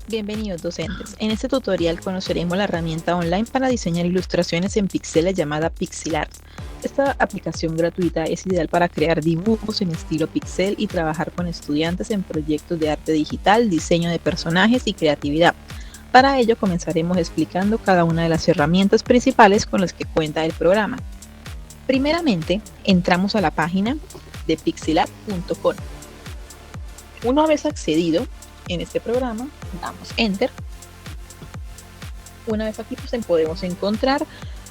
Bienvenidos docentes. En este tutorial conoceremos la herramienta online para diseñar ilustraciones en píxeles llamada Pixelart. Esta aplicación gratuita es ideal para crear dibujos en estilo pixel y trabajar con estudiantes en proyectos de arte digital, diseño de personajes y creatividad. Para ello comenzaremos explicando cada una de las herramientas principales con las que cuenta el programa. Primeramente, entramos a la página de pixelart.com. Una vez accedido en este programa, damos Enter. Una vez aquí pues podemos encontrar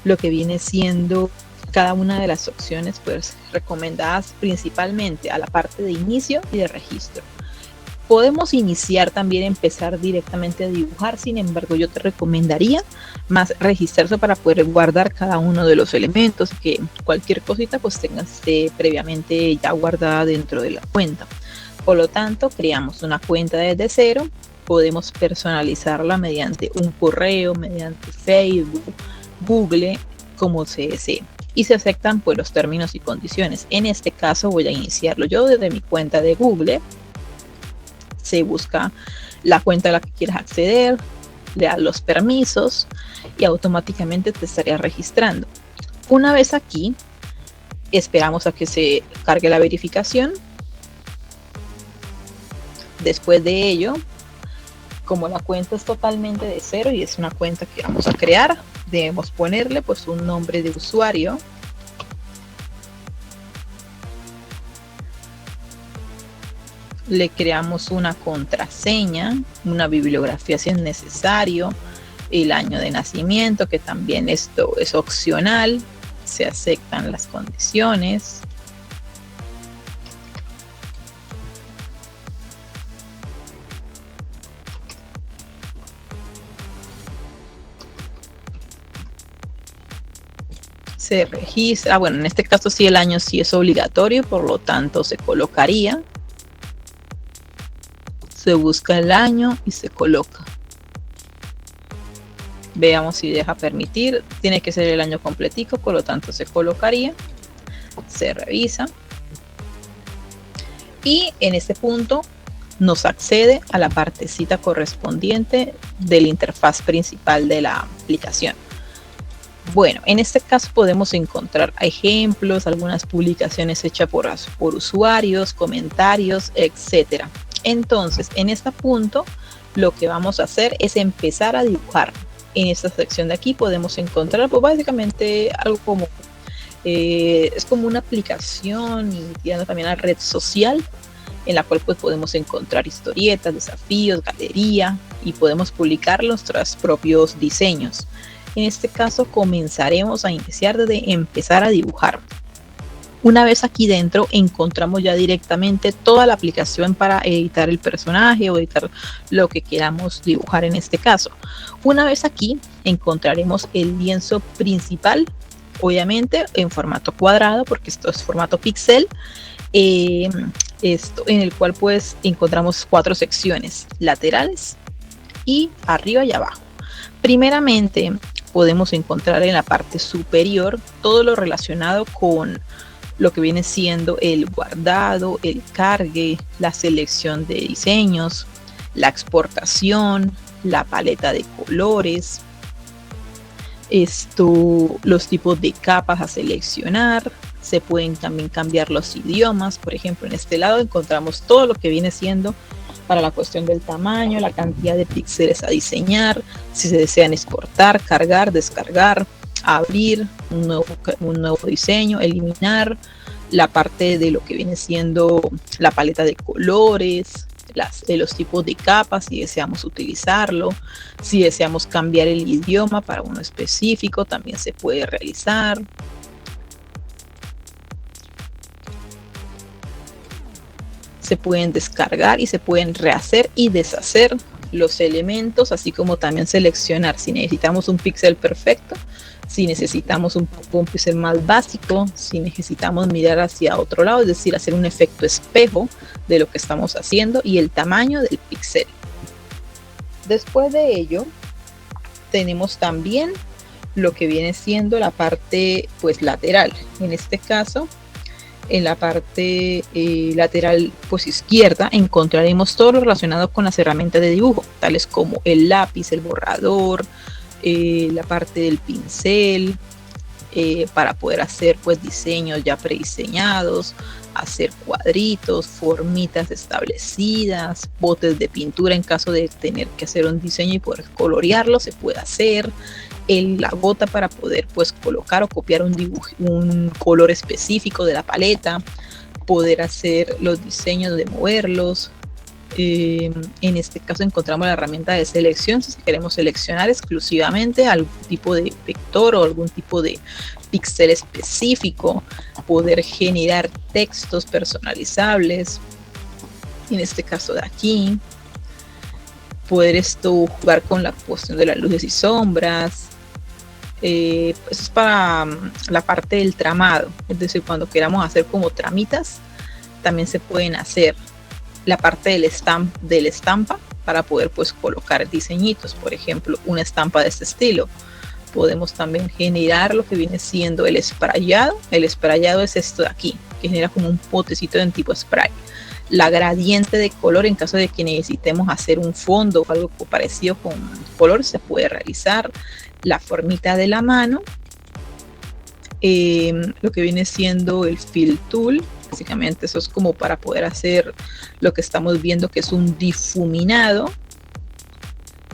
lo que viene siendo cada una de las opciones pues recomendadas principalmente a la parte de inicio y de registro. Podemos iniciar también, empezar directamente a dibujar, sin embargo yo te recomendaría más registrarse para poder guardar cada uno de los elementos, que cualquier cosita pues tengas previamente ya guardada dentro de la cuenta. Por lo tanto, creamos una cuenta desde cero, podemos personalizarla mediante un correo, mediante Facebook, Google, como se desee. Y se aceptan pues los términos y condiciones. En este caso voy a iniciarlo yo desde mi cuenta de Google. Se busca la cuenta a la que quieras acceder, le das los permisos y automáticamente te estaría registrando. Una vez aquí, esperamos a que se cargue la verificación. Después de ello, como la cuenta es totalmente de cero y es una cuenta que vamos a crear, debemos ponerle pues un nombre de usuario. Le creamos una contraseña, una bibliografía si es necesario, el año de nacimiento, que también esto es opcional, se aceptan las condiciones. Se registra, bueno, en este caso sí el año sí es obligatorio, por lo tanto se colocaría. Se busca el año y se coloca. Veamos si deja permitir. Tiene que ser el año completico, por lo tanto se colocaría. Se revisa. Y en este punto nos accede a la partecita correspondiente de la interfaz principal de la aplicación. Bueno, en este caso podemos encontrar ejemplos, algunas publicaciones hechas por usuarios, comentarios, etcétera. Entonces, en este punto, lo que vamos a hacer es empezar a dibujar. En esta sección de aquí podemos encontrar, pues básicamente algo como, es como una aplicación y tirando también a red social, en la cual pues podemos encontrar historietas, desafíos, galería y podemos publicar nuestros propios diseños. En este caso comenzaremos a iniciar desde empezar a dibujar. Una vez aquí dentro encontramos ya directamente toda la aplicación para editar el personaje o editar lo que queramos dibujar en este caso. Una vez aquí encontraremos el lienzo principal, obviamente en formato cuadrado porque esto es formato pixel. Esto en el cual pues encontramos 4 secciones laterales y arriba y abajo. Primeramente podemos encontrar en la parte superior todo lo relacionado con lo que viene siendo el guardado, el cargue, la selección de diseños, la exportación, la paleta de colores, los tipos de capas a seleccionar. Se pueden también cambiar los idiomas. Por ejemplo, en este lado encontramos todo lo que viene siendo para la cuestión del tamaño, la cantidad de píxeles a diseñar, si se desean exportar, cargar, descargar, abrir un nuevo diseño, eliminar la parte de lo que viene siendo la paleta de colores, los tipos de capas si deseamos utilizarlo, si deseamos cambiar el idioma para uno específico también se puede realizar. Se pueden descargar y se pueden rehacer y deshacer los elementos, así como también seleccionar si necesitamos un píxel perfecto, si necesitamos un píxel más básico, si necesitamos mirar hacia otro lado, es decir, hacer un efecto espejo de lo que estamos haciendo y el tamaño del píxel. Después de ello, tenemos también lo que viene siendo la parte pues lateral. En este caso, En la parte lateral pues izquierda encontraremos todo lo relacionado con las herramientas de dibujo, tales como el lápiz, el borrador, la parte del pincel, para poder hacer pues diseños ya prediseñados, hacer cuadritos, formitas establecidas, botes de pintura en caso de tener que hacer un diseño y poder colorearlo, se puede hacer. La gota para poder pues colocar o copiar un color específico de la paleta, poder hacer los diseños de moverlos. En este caso encontramos la herramienta de selección si queremos seleccionar exclusivamente algún tipo de vector o algún tipo de píxel específico, poder generar textos personalizables, en este caso de aquí, poder jugar con la cuestión de las luces y sombras. Eso es para la parte del tramado, es decir, cuando queramos hacer como tramitas también se pueden hacer. La parte del estampa para poder pues colocar diseñitos, por ejemplo una estampa de este estilo. Podemos también generar lo que viene siendo el sprayado. El sprayado es esto de aquí, que genera como un potecito en tipo spray. La gradiente de color, en caso de que necesitemos hacer un fondo o algo parecido con color, se puede realizar. La formita de la mano, lo que viene siendo el fill tool, básicamente eso es como para poder hacer lo que estamos viendo, que es un difuminado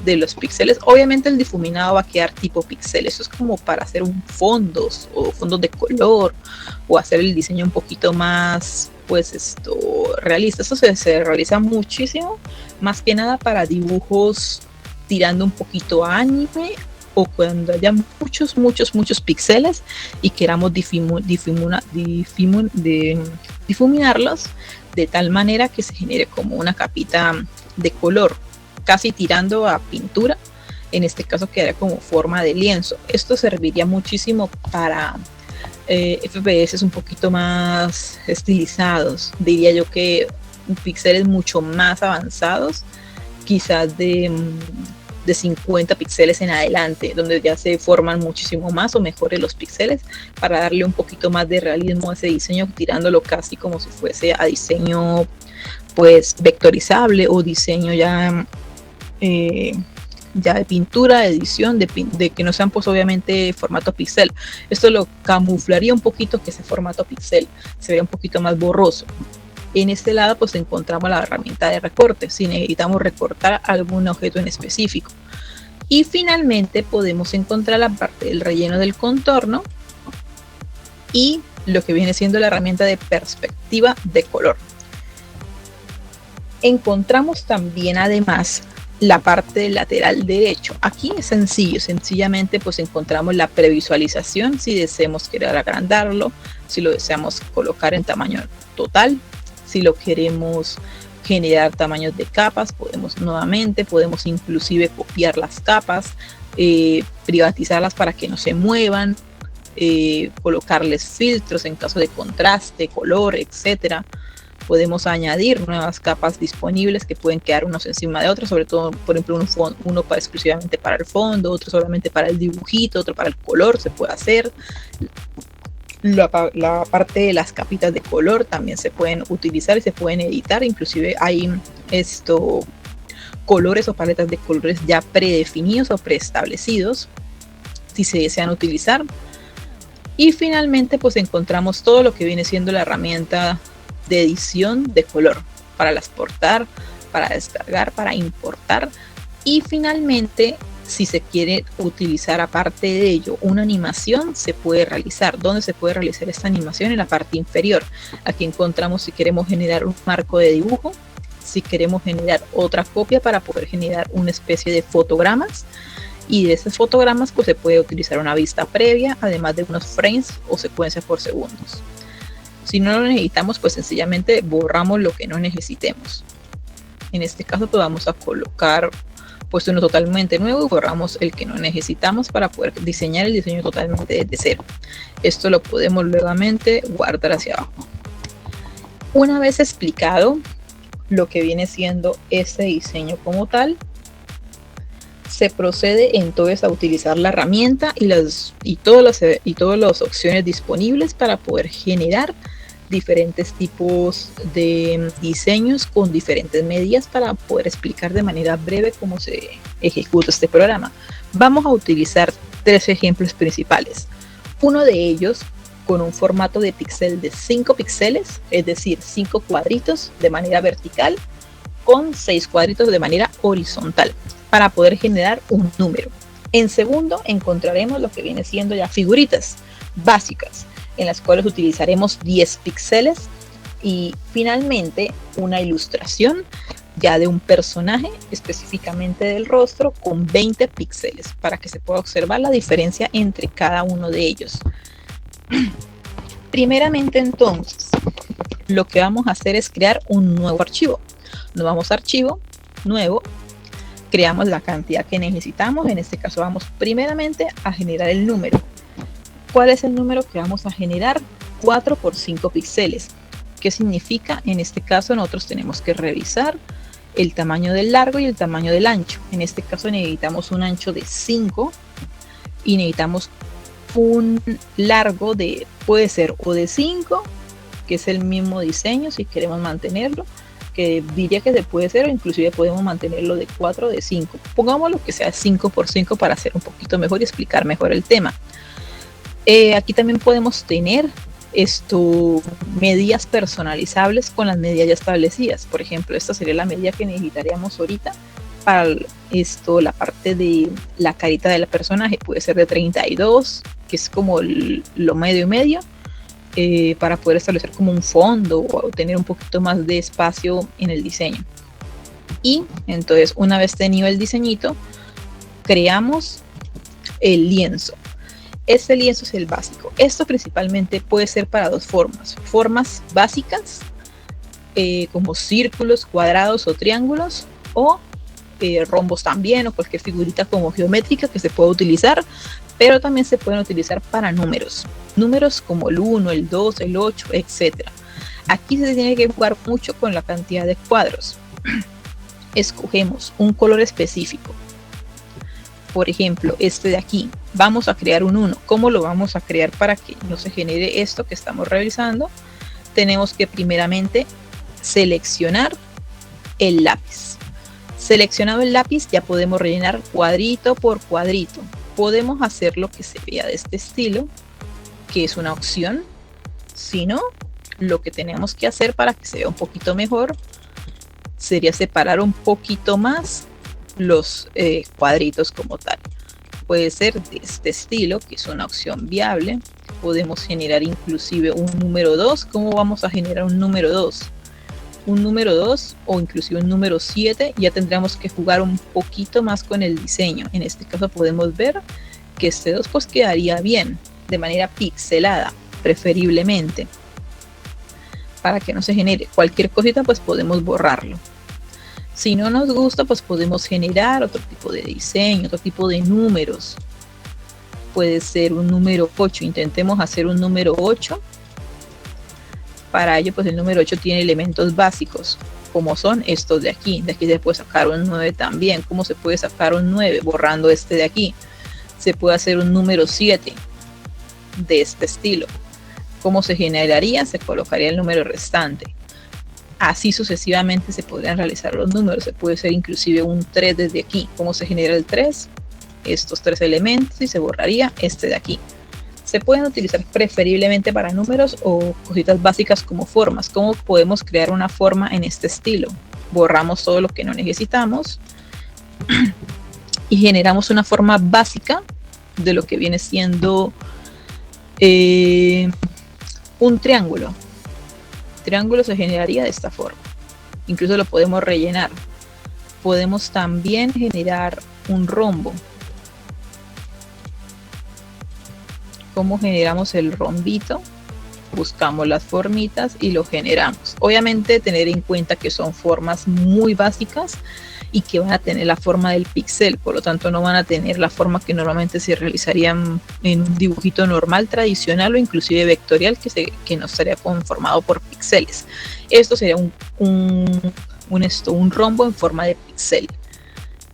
de los píxeles. Obviamente el difuminado va a quedar tipo píxel, eso es como para hacer un fondos o fondos de color o hacer el diseño un poquito más pues realista. Eso se realiza muchísimo, más que nada para dibujos tirando un poquito a anime, o cuando haya muchos píxeles y queramos difuminarlos de tal manera que se genere como una capita de color, casi tirando a pintura. En este caso quedaría como forma de lienzo. Esto serviría muchísimo para FPS un poquito más estilizados, diría yo, que píxeles mucho más avanzados, quizás de 50 píxeles en adelante, donde ya se forman muchísimo más o mejores los píxeles, para darle un poquito más de realismo a ese diseño, tirándolo casi como si fuese a diseño pues vectorizable o diseño ya de pintura, de edición, de que no sean pues obviamente formato pixel. Esto lo camuflaría un poquito, que ese formato pixel se vería un poquito más borroso. En este lado pues encontramos la herramienta de recorte, si necesitamos recortar algún objeto en específico. Y finalmente podemos encontrar la parte del relleno del contorno y lo que viene siendo la herramienta de perspectiva de color. Encontramos también además la parte lateral derecho. Aquí es sencillo, sencillamente pues encontramos la previsualización, si deseamos querer agrandarlo, si lo deseamos colocar en tamaño total, si lo queremos generar tamaños de capas, podemos inclusive copiar las capas, privatizarlas para que no se muevan, colocarles filtros en caso de contraste, color, etcétera. Podemos añadir nuevas capas disponibles que pueden quedar unos encima de otros, sobre todo, por ejemplo, uno para exclusivamente para el fondo, otro solamente para el dibujito, otro para el color, se puede hacer. La parte de las capitas de color también se pueden utilizar y se pueden editar, inclusive hay colores o paletas de colores ya predefinidos o preestablecidos si se desean utilizar. Y finalmente pues encontramos todo lo que viene siendo la herramienta de edición de color para exportar, para descargar, para importar. Y finalmente, si se quiere utilizar aparte de ello una animación, se puede realizar. ¿Dónde se puede realizar esta animación? En la parte inferior. Aquí encontramos si queremos generar un marco de dibujo, si queremos generar otra copia para poder generar una especie de fotogramas, y de esos fotogramas pues se puede utilizar una vista previa, además de unos frames o secuencias por segundos. Si no lo necesitamos, pues sencillamente borramos lo que no necesitemos. En este caso pues vamos a colocar pues uno totalmente nuevo y borramos el que no necesitamos para poder diseñar el diseño totalmente desde cero. Esto lo podemos nuevamente guardar hacia abajo. Una vez explicado lo que viene siendo este diseño como tal, se procede entonces a utilizar la herramienta y todas las opciones disponibles para poder generar diferentes tipos de diseños con diferentes medidas para poder explicar de manera breve cómo se ejecuta este programa. Vamos a utilizar 3 ejemplos principales. Uno de ellos con un formato de píxel de 5 píxeles, es decir, 5 cuadritos de manera vertical con 6 cuadritos de manera horizontal para poder generar un número. En segundo, encontraremos lo que viene siendo ya figuritas básicas, en las cuales utilizaremos 10 píxeles y finalmente una ilustración ya de un personaje, específicamente del rostro, con 20 píxeles para que se pueda observar la diferencia entre cada uno de ellos. Primeramente, entonces, lo que vamos a hacer es crear un nuevo archivo. Nos vamos a archivo, nuevo, creamos la cantidad que necesitamos. En este caso vamos primeramente a generar el número. ¿Cuál es el número que vamos a generar? 4 por 5 píxeles. ¿Qué significa? En este caso nosotros tenemos que revisar el tamaño del largo y el tamaño del ancho. En este caso necesitamos un ancho de 5 y necesitamos un largo de, puede ser o de 5, que es el mismo diseño si queremos mantenerlo, que diría que se puede ser, o inclusive podemos mantenerlo de 4 o de 5. Pongámoslo que sea 5 por 5 para hacer un poquito mejor y explicar mejor el tema. Aquí también podemos tener medidas personalizables con las medidas ya establecidas. Por ejemplo, esta sería la medida que necesitaríamos ahorita para la parte de la carita del personaje. Puede ser de 32, que es como lo medio y medio, para poder establecer como un fondo o tener un poquito más de espacio en el diseño. Y entonces, una vez tenido el diseñito, creamos el lienzo. Este lienzo es el básico. Esto principalmente puede ser para dos formas. Formas básicas, como círculos, cuadrados o triángulos, o rombos también, o cualquier figurita como geométrica que se pueda utilizar, pero también se pueden utilizar para números. Números como el 1, el 2, el 8, etc. Aquí se tiene que jugar mucho con la cantidad de cuadros. Escogemos un color específico. Por ejemplo, este de aquí. Vamos a crear un 1. ¿Cómo lo vamos a crear para que no se genere esto que estamos realizando? Tenemos que primeramente seleccionar el lápiz. Seleccionado el lápiz, ya podemos rellenar cuadrito por cuadrito. Podemos hacer lo que se vea de este estilo, que es una opción. Si no, lo que tenemos que hacer para que se vea un poquito mejor sería separar un poquito más los cuadritos como tal. Puede ser de este estilo, que es una opción viable. Podemos generar inclusive un número 2. ¿Cómo vamos a generar un número 2? Un número 2 o inclusive un número 7, ya tendríamos que jugar un poquito más con el diseño. En este caso podemos ver que este 2 pues quedaría bien, de manera pixelada, preferiblemente. Para que no se genere cualquier cosita, pues podemos borrarlo. Si no nos gusta, pues podemos generar otro tipo de diseño, otro tipo de números. Puede ser un número 8. Intentemos hacer un número 8. Para ello, pues el número 8 tiene elementos básicos, como son estos de aquí. De aquí se puede sacar un 9 también. ¿Cómo se puede sacar un 9? Borrando este de aquí. Se puede hacer un número 7 de este estilo. ¿Cómo se generaría? Se colocaría el número restante. Así sucesivamente se podrían realizar los números. Se puede hacer inclusive un 3 desde aquí. ¿Cómo se genera el 3? Estos 3 elementos y se borraría este de aquí. Se pueden utilizar preferiblemente para números o cositas básicas como formas. ¿Cómo podemos crear una forma en este estilo? Borramos todo lo que no necesitamos y generamos una forma básica de lo que viene siendo un triángulo. El triángulo se generaría de esta forma. Incluso lo podemos rellenar. Podemos también generar un rombo. ¿Cómo generamos el rombito? Buscamos las formitas y lo generamos. Obviamente tener en cuenta que son formas muy básicas y que van a tener la forma del píxel, por lo tanto no van a tener la forma que normalmente se realizarían en un dibujito normal, tradicional o inclusive vectorial que no estaría conformado por píxeles. Esto sería un rombo en forma de píxel.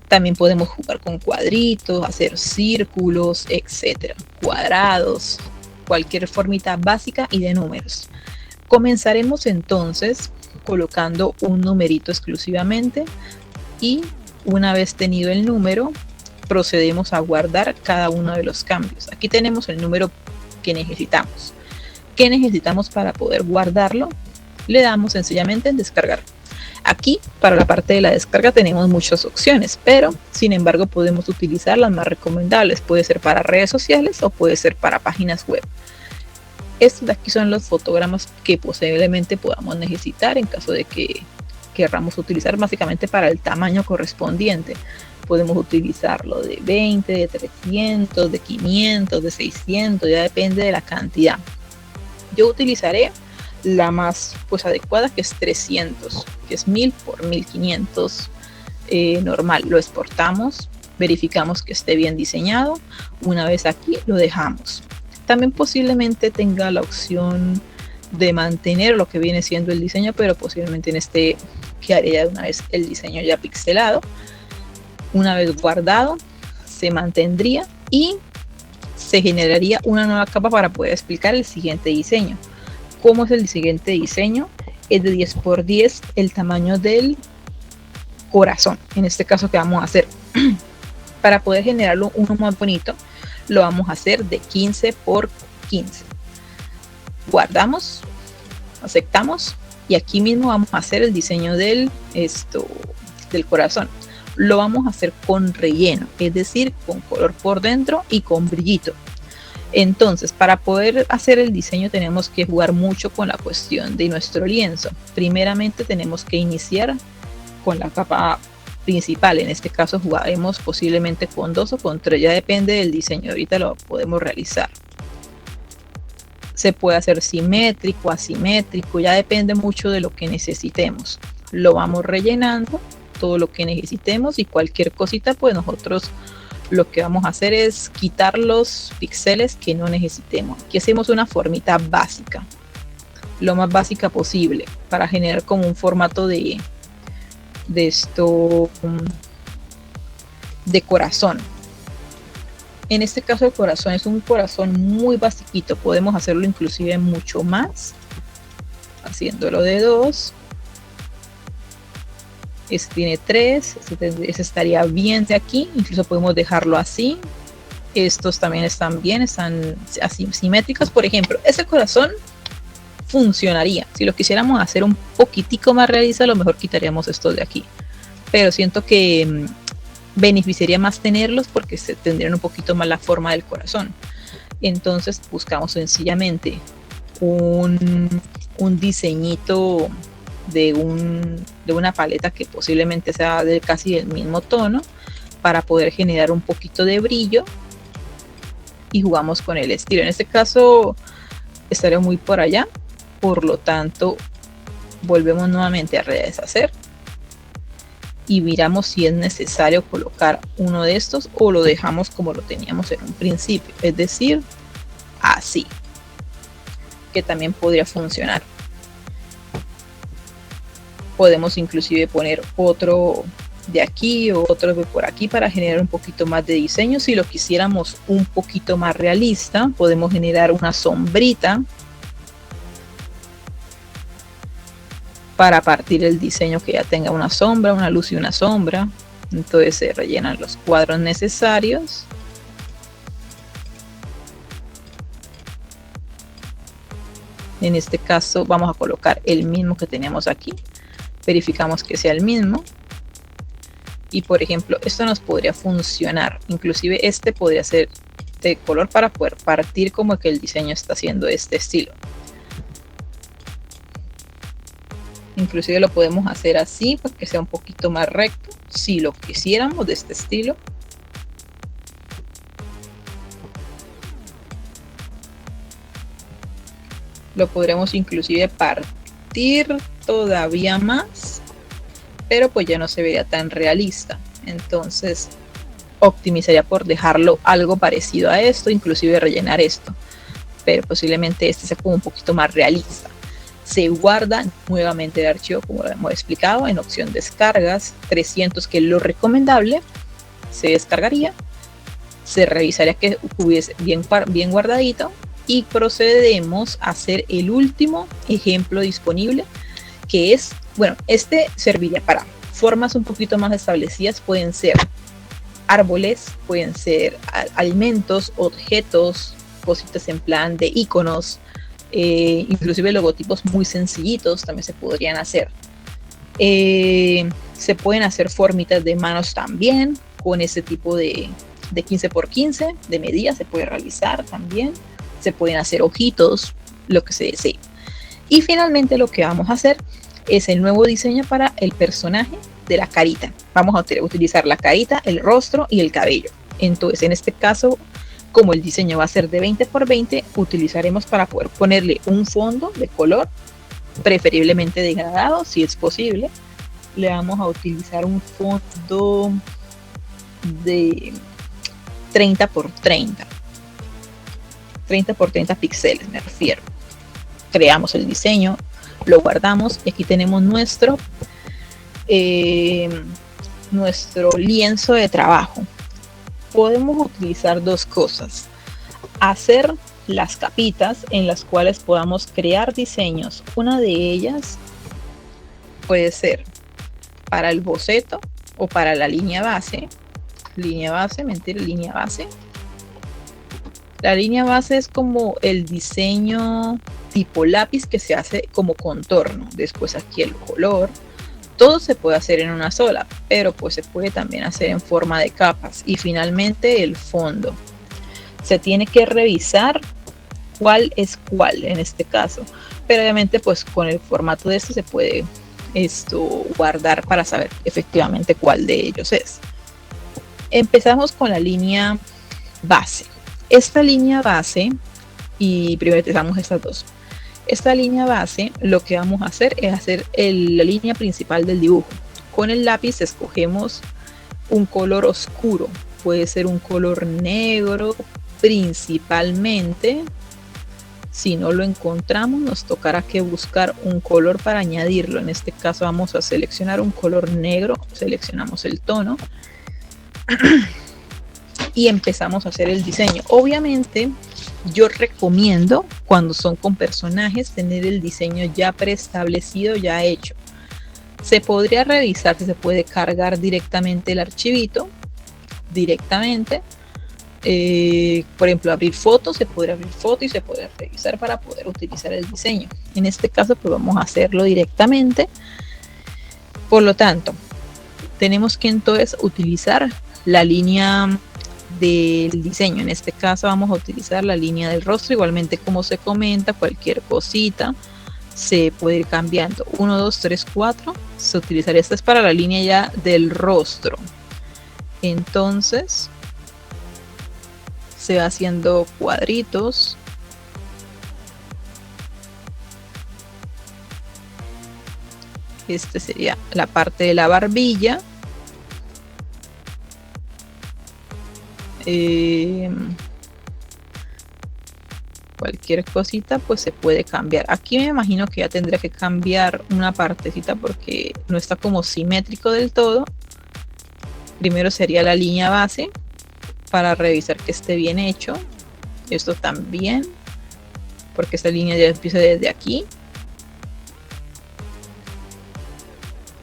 También podemos jugar con cuadritos, hacer círculos, etcétera, cuadrados, cualquier formita básica y de números. Comenzaremos entonces colocando un numerito exclusivamente y una vez tenido el número procedemos a guardar cada uno de los cambios. Aquí tenemos el número que necesitamos. ¿Qué necesitamos para poder guardarlo? Le damos sencillamente en descargar. Aquí para la parte de la descarga tenemos muchas opciones, pero sin embargo podemos utilizar las más recomendables. Puede ser para redes sociales o puede ser para páginas web. Estos de aquí son los fotogramas que posiblemente podamos necesitar en caso de que querramos utilizar básicamente para el tamaño correspondiente. Podemos utilizarlo de 20, de 300, de 500, de 600, ya depende de la cantidad. Yo utilizaré la más adecuada, que es 300, que es 1000 por 1500 normal. Lo exportamos, verificamos que esté bien diseñado. Una vez aquí lo dejamos. También posiblemente tenga la opción de mantener lo que viene siendo el diseño, pero posiblemente en este quedaría de una vez el diseño ya pixelado. Una vez guardado se mantendría y se generaría una nueva capa para poder explicar el siguiente diseño. ¿Cómo es el siguiente diseño? Es de 10 por 10 el tamaño del corazón. En este caso, ¿qué vamos a hacer? Para poder generarlo uno más bonito, lo vamos a hacer de 15 por 15. Guardamos, aceptamos y aquí mismo vamos a hacer el diseño del corazón. Lo vamos a hacer con relleno, es decir, con color por dentro y con brillito. Entonces, para poder hacer el diseño tenemos que jugar mucho con la cuestión de nuestro lienzo. Primeramente tenemos que iniciar con la capa principal. En este caso jugaremos posiblemente con 2 o con 3, ya depende del diseño. Ahorita lo podemos realizar. Se puede hacer simétrico, asimétrico, ya depende mucho de lo que necesitemos. Lo vamos rellenando todo lo que necesitemos y cualquier cosita, pues nosotros lo que vamos a hacer es quitar los píxeles que no necesitemos. Aquí hacemos una formita básica, lo más básica posible, para generar como un formato de corazón. En este caso el corazón es un corazón muy basiquito, podemos hacerlo inclusive mucho más, haciéndolo de 2. Este tiene 3, ese estaría bien de aquí, incluso podemos dejarlo así. Estos también están bien, están así simétricos. Por ejemplo, ese corazón funcionaría. Si lo quisiéramos hacer un poquitico más realista, a lo mejor quitaríamos estos de aquí. Pero siento que beneficiaría más tenerlos porque se tendrían un poquito más la forma del corazón. Entonces buscamos sencillamente un diseñito de una paleta que posiblemente sea de casi el mismo tono para poder generar un poquito de brillo y jugamos con el estilo. En este caso estaré muy por allá, por lo tanto volvemos nuevamente a redeshacer y miramos si es necesario colocar uno de estos o lo dejamos como lo teníamos en un principio, es decir, así, que también podría funcionar. Podemos inclusive poner otro de aquí o otro de por aquí para generar un poquito más de diseño. Si lo quisiéramos un poquito más realista, podemos generar una sombrita para partir el diseño que ya tenga una sombra, una luz y una sombra. Entonces se rellenan los cuadros necesarios. En este caso vamos a colocar el mismo que teníamos aquí. Verificamos que sea el mismo y por ejemplo esto nos podría funcionar, inclusive este podría ser de color para poder partir como que el diseño está haciendo este estilo. Inclusive lo podemos hacer así para que sea un poquito más recto si lo quisiéramos de este estilo. Lo podremos inclusive partir todavía más, pero pues ya no se vería tan realista. Entonces optimizaría por dejarlo algo parecido a esto, inclusive rellenar esto, pero posiblemente este sea como un poquito más realista. Se guarda nuevamente el archivo como lo hemos explicado en opción descargas 300, que es lo recomendable. Se descargaría, se revisaría que estuviese bien guardadito y procedemos a hacer el último ejemplo disponible, que es, bueno, este serviría para formas un poquito más establecidas. Pueden ser árboles, pueden ser alimentos, objetos, cositas en plan de iconos, inclusive logotipos muy sencillitos también se podrían hacer. Se pueden hacer formitas de manos también con ese tipo de 15 por 15 de medida, se puede realizar también. Se pueden hacer ojitos, lo que se desee. Y finalmente lo que vamos a hacer es el nuevo diseño para el personaje de la carita. Vamos a utilizar la carita, el rostro y el cabello. Entonces, en este caso, como el diseño va a ser de 20 por 20, utilizaremos para poder ponerle un fondo de color, preferiblemente degradado, si es posible. Le vamos a utilizar un fondo de 30 por 30. 30 por 30 píxeles, me refiero. Creamos el diseño, lo guardamos y aquí tenemos nuestro lienzo de trabajo. Podemos utilizar dos cosas: hacer las capitas en las cuales podamos crear diseños. Una de ellas puede ser para el boceto o para la línea base. Línea base. La línea base es como el diseño tipo lápiz que se hace como contorno. Después aquí el color. Todo se puede hacer en una sola, pero pues se puede también hacer en forma de capas. Y finalmente el fondo. Se tiene que revisar cuál es cuál en este caso. Pero obviamente pues con el formato de esto se puede guardar para saber efectivamente cuál de ellos es. Empezamos con la línea base. Esta línea base, y primero utilizamos estas dos. Esta línea base, lo que vamos a hacer es hacer la línea principal del dibujo. Con el lápiz escogemos un color oscuro, puede ser un color negro principalmente. Si no lo encontramos, nos tocará que buscar un color para añadirlo. En este caso vamos a seleccionar un color negro, seleccionamos el tono y empezamos a hacer el diseño. Obviamente yo recomiendo, cuando son con personajes, tener el diseño ya preestablecido, ya hecho. Se podría revisar si se puede cargar directamente el archivito, directamente. Por ejemplo, abrir fotos, se podría abrir foto y se podría revisar para poder utilizar el diseño. En este caso pues vamos a hacerlo directamente. Por lo tanto, tenemos que entonces utilizar la línea del diseño. En este caso vamos a utilizar la línea del rostro. Igualmente, como se comenta, cualquier cosita se puede ir cambiando. 1, 2, 3, 4 se utilizaría. Esta es para la línea ya del rostro. Entonces se va haciendo cuadritos. Este sería la parte de la barbilla. Cualquier cosita pues se puede cambiar. Aquí me imagino que ya tendría que cambiar una partecita porque no está como simétrico del todo. Primero sería la línea base para revisar que esté bien hecho. Esto también, porque esta línea ya empieza desde aquí.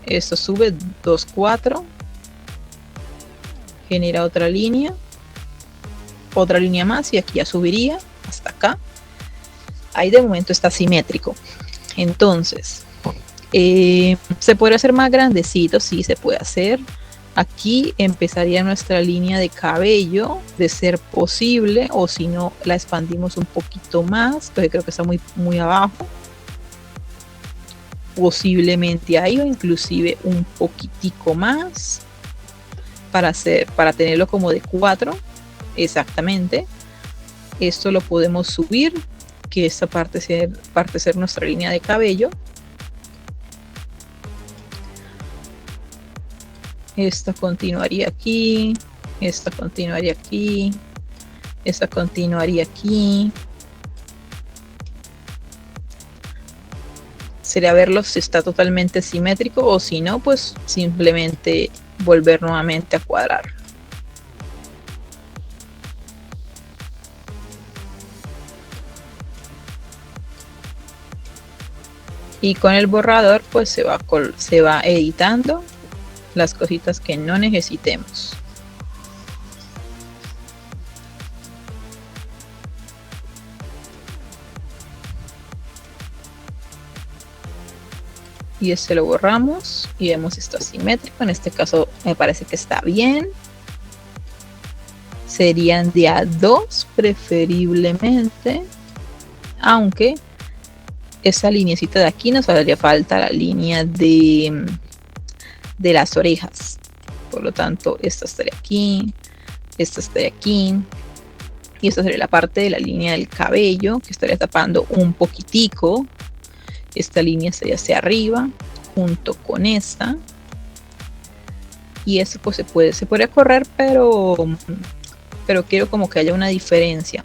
Esto sube 2, 4. Genera otra línea más y aquí ya subiría hasta acá. Ahí de momento está simétrico. Entonces se puede hacer más grandecito, sí se puede hacer. Aquí empezaría nuestra línea de cabello, de ser posible, o si no la expandimos un poquito más, porque creo que está muy abajo. Posiblemente ahí, o inclusive un poquitico más para tenerlo como de 4. Exactamente. Esto lo podemos subir, que esta parte ser nuestra línea de cabello. Esta continuaría aquí, esta continuaría aquí, esta continuaría aquí. Sería verlo si está totalmente simétrico, o si no, pues simplemente volver nuevamente a cuadrar. Y con el borrador pues se va editando las cositas que no necesitemos. Y este lo borramos y vemos esto asimétrico. En este caso me parece que está bien. Serían de A2 preferiblemente, aunque esa linecita de aquí nos haría falta la línea de las orejas. Por lo tanto, esta estaría aquí, esta estaría aquí, y esta sería la parte de la línea del cabello que estaría tapando un poquitico. Esta línea estaría hacia arriba junto con esta, y esto pues se podría correr, pero quiero como que haya una diferencia.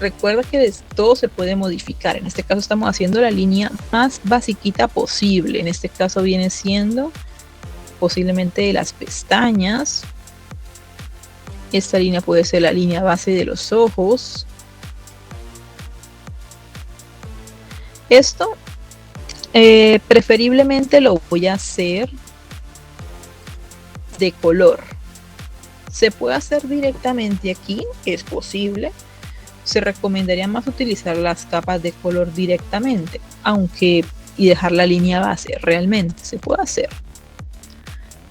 Recuerda que todo se puede modificar. En este caso estamos haciendo la línea más basiquita posible. En este caso viene siendo posiblemente de las pestañas. Esta línea puede ser la línea base de los ojos. Esto preferiblemente lo voy a hacer de color. Se puede hacer directamente aquí, es posible. Se recomendaría más utilizar las capas de color directamente, aunque y dejar la línea base, realmente se puede hacer.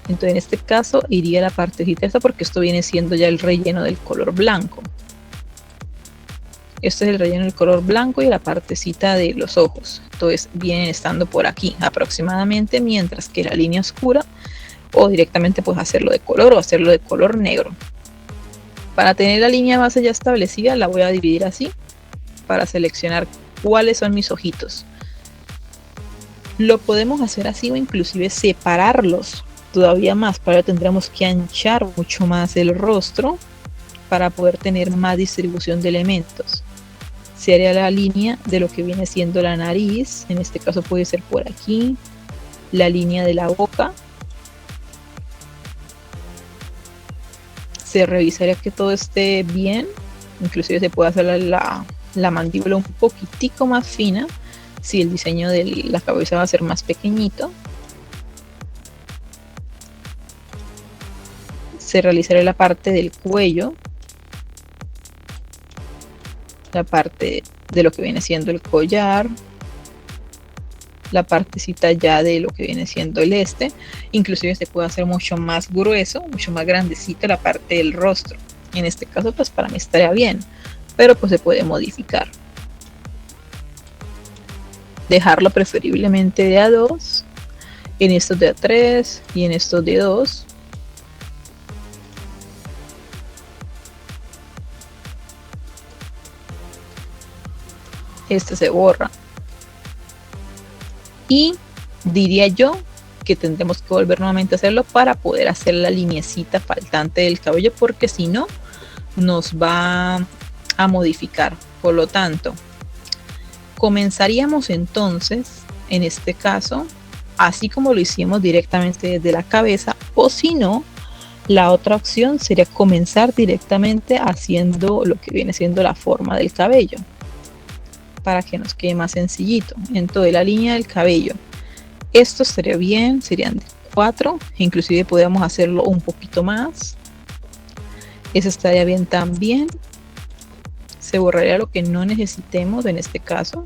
Entonces en este caso iría la partecita esta, porque esto viene siendo ya el relleno del color blanco. Este es el relleno del color blanco y la partecita de los ojos. Entonces vienen estando por aquí aproximadamente, mientras que la línea oscura, o directamente pues hacerlo de color o hacerlo de color negro. Para tener la línea base ya establecida, la voy a dividir así para seleccionar cuáles son mis ojitos. Lo podemos hacer así o inclusive separarlos todavía más. Para ello tendremos que anchar mucho más el rostro para poder tener más distribución de elementos. Se haría la línea de lo que viene siendo la nariz, en este caso puede ser por aquí, la línea de la boca. Se revisaría que todo esté bien, inclusive se puede hacer la mandíbula un poquitico más fina si el diseño de la cabeza va a ser más pequeñito. Se realizaría la parte del cuello, la parte de lo que viene siendo el collar, la partecita ya de lo que viene siendo el inclusive se puede hacer mucho más grueso, mucho más grandecita la parte del rostro. En este caso pues para mí estaría bien, pero pues se puede modificar. Dejarlo preferiblemente de A2, en estos de A3 y en estos de 2. Este se borra. Y diría yo que tendremos que volver nuevamente a hacerlo para poder hacer la linecita faltante del cabello, porque si no nos va a modificar. Por lo tanto, comenzaríamos entonces en este caso así como lo hicimos directamente desde la cabeza, o si no, la otra opción sería comenzar directamente haciendo lo que viene siendo la forma del cabello, para que nos quede más sencillito. Entonces la línea del cabello, esto estaría bien, serían de 4, inclusive podríamos hacerlo un poquito más. Eso estaría bien también. Se borraría lo que no necesitemos en este caso.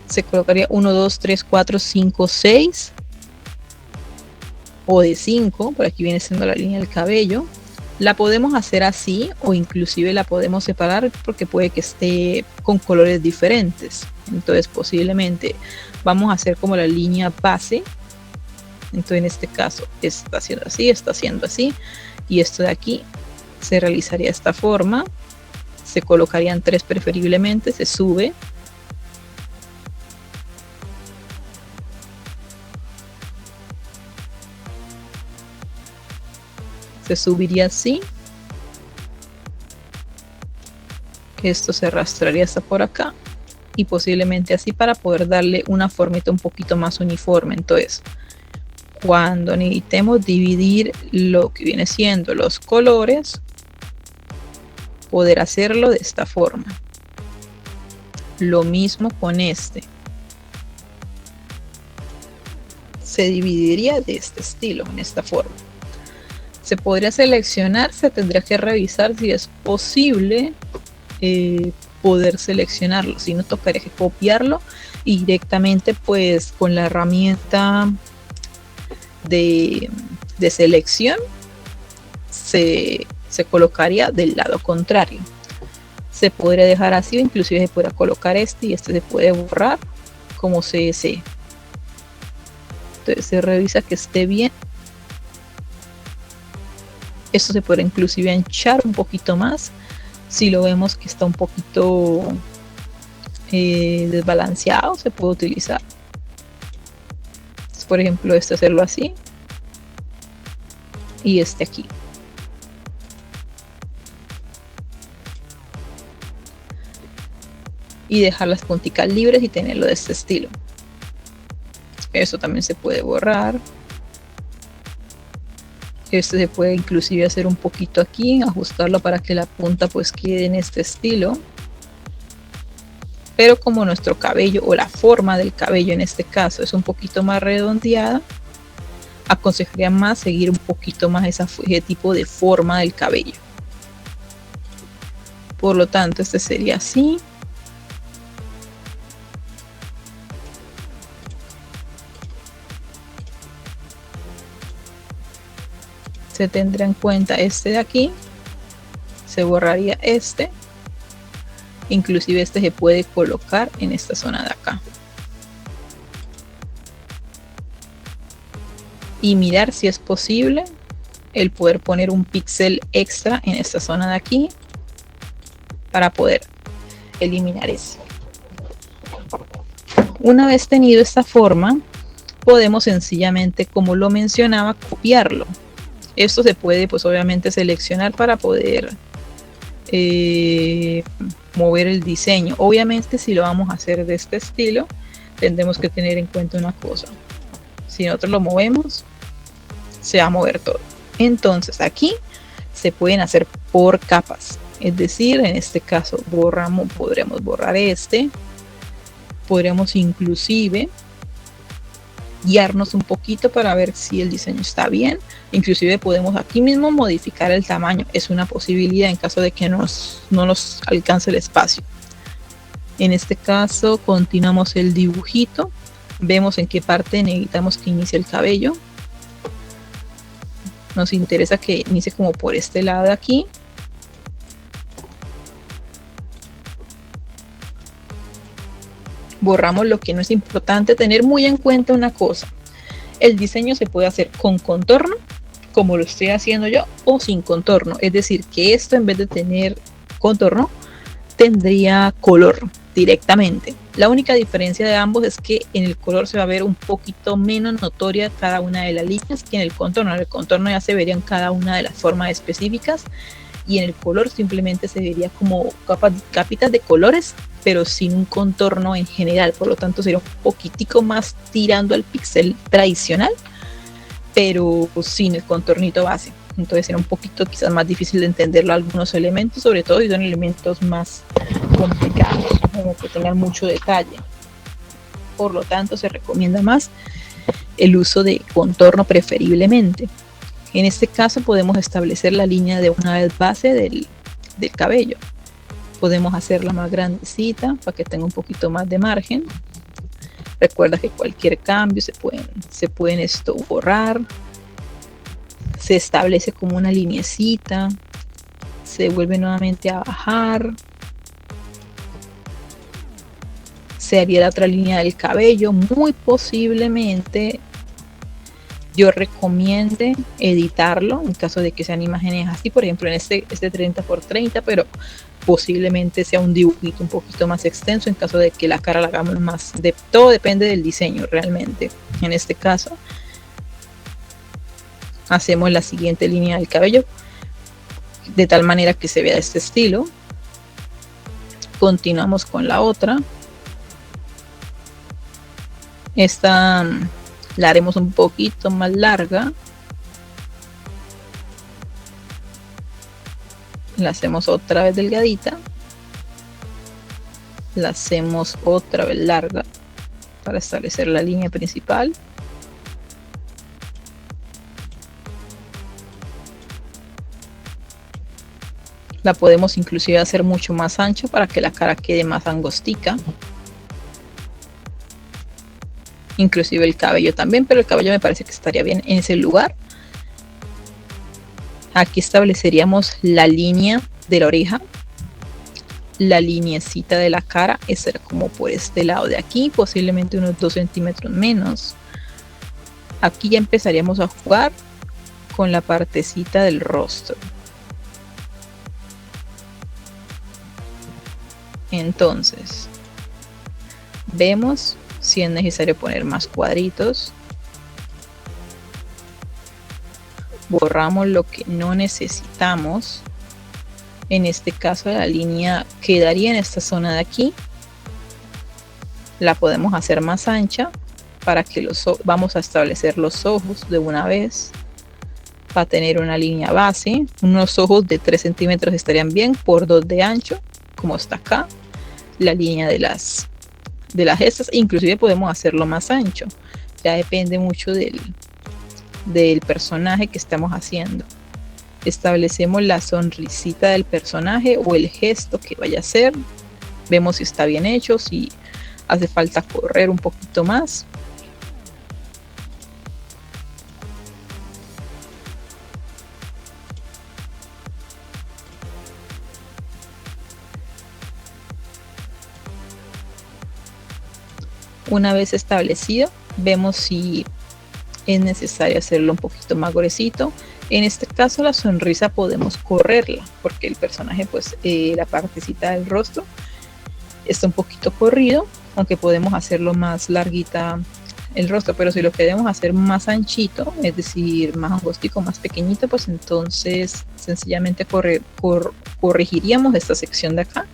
Se colocaría 1, 2, 3, 4, 5, 6 o de 5, por aquí viene siendo la línea del cabello. La podemos hacer así o inclusive la podemos separar, porque puede que esté con colores diferentes. Entonces posiblemente vamos a hacer como la línea base. Entonces en este caso está haciendo así, está haciendo así, y esto de aquí se realizaría de esta forma. Se colocarían 3 preferiblemente, se sube. Se subiría así. Esto se arrastraría hasta por acá y posiblemente así, para poder darle una formita un poquito más uniforme. Entonces, cuando necesitemos dividir lo que viene siendo los colores, poder hacerlo de esta forma. Lo mismo con este. Se dividiría de este estilo, en esta forma. Se podría seleccionar, se tendría que revisar si es posible poder seleccionarlo, si no tocaría que copiarlo y directamente pues con la herramienta de selección se colocaría del lado contrario. Se podría dejar así, o inclusive se podría colocar este y este se puede borrar como se desee. Entonces se revisa que esté bien. Esto se puede inclusive anchar un poquito más si lo vemos que está un poquito desbalanceado, se puede utilizar. Entonces, por ejemplo, este hacerlo así y este aquí. Y dejar las punticas libres y tenerlo de este estilo. Eso también se puede borrar. Este se puede inclusive hacer un poquito aquí, ajustarlo para que la punta pues quede en este estilo. Pero como nuestro cabello o la forma del cabello en este caso es un poquito más redondeada, aconsejaría más seguir un poquito más ese tipo de forma del cabello. Por lo tanto, este sería así. Se tendrá en cuenta este de aquí, se borraría este, inclusive este se puede colocar en esta zona de acá y mirar si es posible el poder poner un píxel extra en esta zona de aquí para poder eliminar eso. Una vez tenido esta forma, podemos sencillamente, como lo mencionaba, copiarlo. Esto se puede pues obviamente seleccionar para poder mover el diseño. Obviamente si lo vamos a hacer de este estilo, tendremos que tener en cuenta una cosa: si nosotros lo movemos, se va a mover todo. Entonces aquí se pueden hacer por capas, es decir, en este caso podremos borrar este, podríamos inclusive guiarnos un poquito para ver si el diseño está bien. Inclusive podemos aquí mismo modificar el tamaño, es una posibilidad en caso de que no nos alcance el espacio. En este caso continuamos el dibujito, vemos en qué parte necesitamos que inicie el cabello. Nos interesa que inicie como por este lado de aquí. Borramos lo que no es importante. Tener muy en cuenta una cosa: el diseño se puede hacer con contorno, como lo estoy haciendo yo, o sin contorno. Es decir, que esto en vez de tener contorno, tendría color directamente. La única diferencia de ambos es que en el color se va a ver un poquito menos notoria cada una de las líneas que en el contorno. En el contorno ya se verían cada una de las formas específicas, y en el color simplemente se vería como capitas de colores, pero sin un contorno en general. Por lo tanto sería un poquitico más tirando al píxel tradicional, pero sin el contornito base. Entonces era un poquito quizás más difícil de entenderlo algunos elementos, sobre todo si son elementos más complicados, como que tengan mucho detalle. Por lo tanto se recomienda más el uso de contorno preferiblemente. En este caso podemos establecer la línea de una vez base del cabello. Podemos hacerla más grandecita para que tenga un poquito más de margen. Recuerda que cualquier cambio se pueden borrar. Se establece como una linecita, se vuelve nuevamente a bajar, se haría la otra línea del cabello. Muy posiblemente yo recomiende editarlo en caso de que sean imágenes así, por ejemplo en este 30×30, pero posiblemente sea un dibujito un poquito más extenso en caso de que la cara la hagamos más. Todo depende del diseño realmente. En este caso hacemos la siguiente línea del cabello de tal manera que se vea de este estilo. Continuamos con la otra. Esta la haremos un poquito más larga. La hacemos otra vez delgadita. La hacemos otra vez larga para establecer la línea principal. La podemos inclusive hacer mucho más ancha para que la cara quede más angostica. Inclusive el cabello también, pero el cabello me parece que estaría bien en ese lugar. Aquí estableceríamos la línea de la oreja, la lineecita de la cara, esa era como por este lado de aquí, posiblemente unos 2 centímetros menos. Aquí ya empezaríamos a jugar con la partecita del rostro. Entonces, vemos si es necesario poner más cuadritos. Borramos lo que no necesitamos. En este caso la línea quedaría en esta zona de aquí. La podemos hacer más ancha para que vamos a establecer los ojos de una vez. Va a tener una línea base. Unos ojos de 3 centímetros estarían bien por 2 de ancho, como está acá. La línea de las gestas, inclusive podemos hacerlo más ancho. Ya depende mucho del personaje que estamos haciendo. Establecemos la sonrisita del personaje o el gesto que vaya a hacer. Vemos si está bien hecho, si hace falta correr un poquito más. Una vez establecido, vemos si es necesario hacerlo un poquito más gruesito. En este caso la sonrisa podemos correrla porque el personaje, pues la partecita del rostro está un poquito corrido, aunque podemos hacerlo más larguita el rostro, pero si lo queremos hacer más anchito, es decir, más angostico, más pequeñito, pues entonces sencillamente corregiríamos esta sección de acá,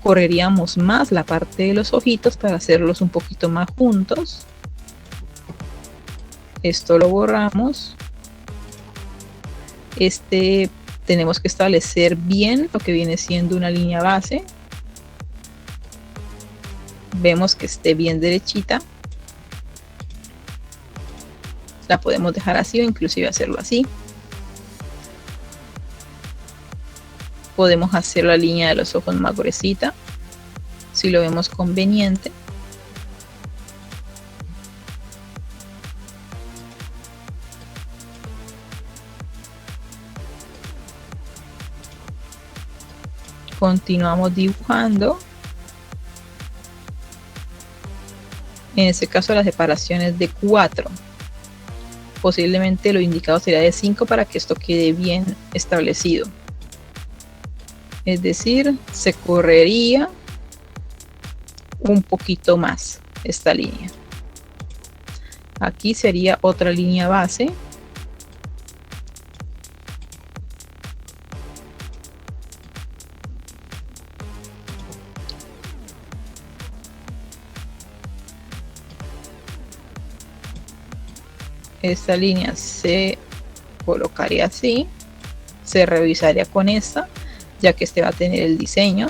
correríamos más la parte de los ojitos para hacerlos un poquito más juntos. Esto lo borramos. Tenemos que establecer bien lo que viene siendo una línea base. Vemos que esté bien derechita. La podemos dejar así o inclusive hacerlo así. Podemos hacer la línea de los ojos más gruesita si lo vemos conveniente. Continuamos dibujando. En este caso la separación es de 4. Posiblemente lo indicado sería de 5 para que esto quede bien establecido. Es decir, se correría un poquito más esta línea. Aquí sería otra línea base. Esta línea se colocaría así, se revisaría con esta, ya que este va a tener el diseño.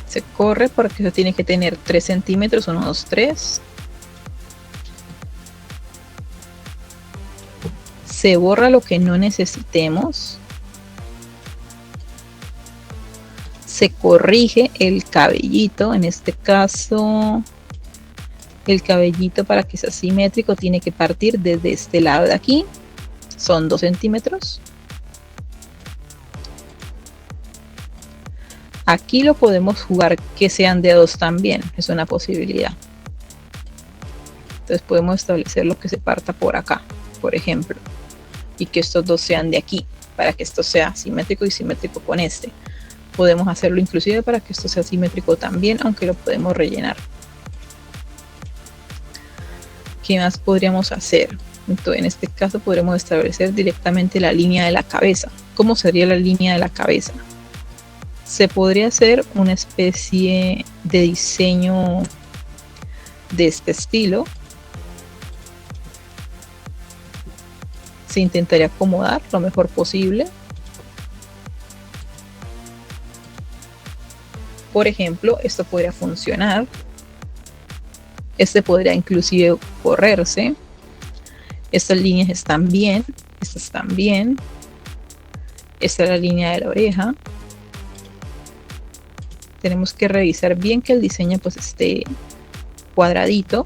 Se corre porque eso tiene que tener 3 centímetros, unos 3. Se borra lo que no necesitemos. Se corrige el cabellito, en este caso el cabellito, para que sea simétrico tiene que partir desde este lado de aquí, son 2 centímetros. Aquí lo podemos jugar que sean de 2 también, es una posibilidad. Entonces podemos establecer lo que se parta por acá, por ejemplo, y que estos dos sean de aquí, para que esto sea simétrico y simétrico con este. Podemos hacerlo inclusive para que esto sea simétrico también, aunque lo podemos rellenar. ¿Qué más podríamos hacer? Entonces, en este caso podremos establecer directamente la línea de la cabeza. ¿Cómo sería la línea de la cabeza? Se podría hacer una especie de diseño de este estilo. Se intentaría acomodar lo mejor posible. Por ejemplo, esto podría funcionar. Este podría inclusive correrse. Estas líneas están bien. Estas están bien. Esta es la línea de la oreja. Tenemos que revisar bien que el diseño pues esté cuadradito.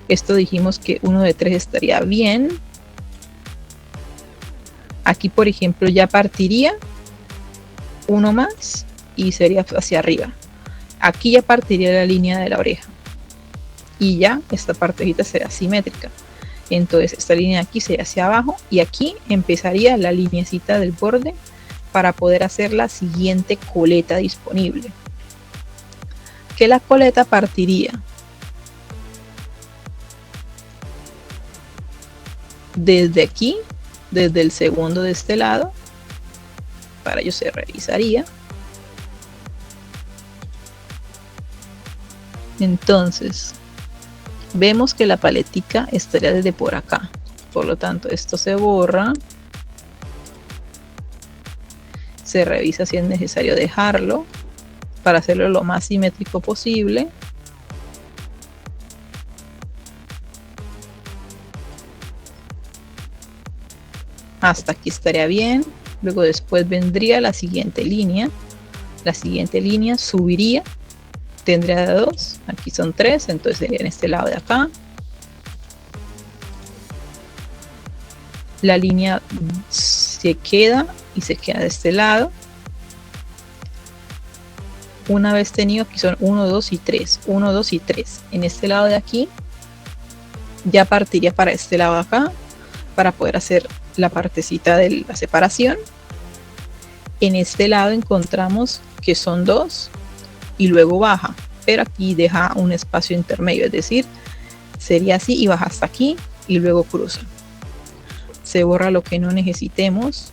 Esto dijimos que 1 de 3 estaría bien. Aquí por ejemplo ya partiría uno más y sería hacia arriba. Aquí ya partiría la línea de la oreja y ya esta partecita sería simétrica. Entonces esta línea de aquí sería hacia abajo y aquí empezaría la lineecita del borde para poder hacer la siguiente coleta disponible, que la coleta partiría desde aquí, desde el segundo de este lado. Para ello se revisaría. Entonces vemos que la paletica estaría desde por acá, por lo tanto esto se borra. Se revisa si es necesario dejarlo para hacerlo lo más simétrico posible. Hasta aquí estaría bien. Luego después vendría la siguiente línea. La siguiente línea subiría. Tendría 2. Aquí son 3. Entonces sería en este lado de acá. La línea se queda y se queda de este lado. Una vez tenido, aquí son 1, 2 y 3. 1, 2 y 3. En este lado de aquí ya partiría para este lado de acá para poder hacer la partecita de la separación. En este lado encontramos que son 2 y luego baja, pero aquí deja un espacio intermedio, es decir, sería así y baja hasta aquí y luego cruza. Se borra lo que no necesitemos.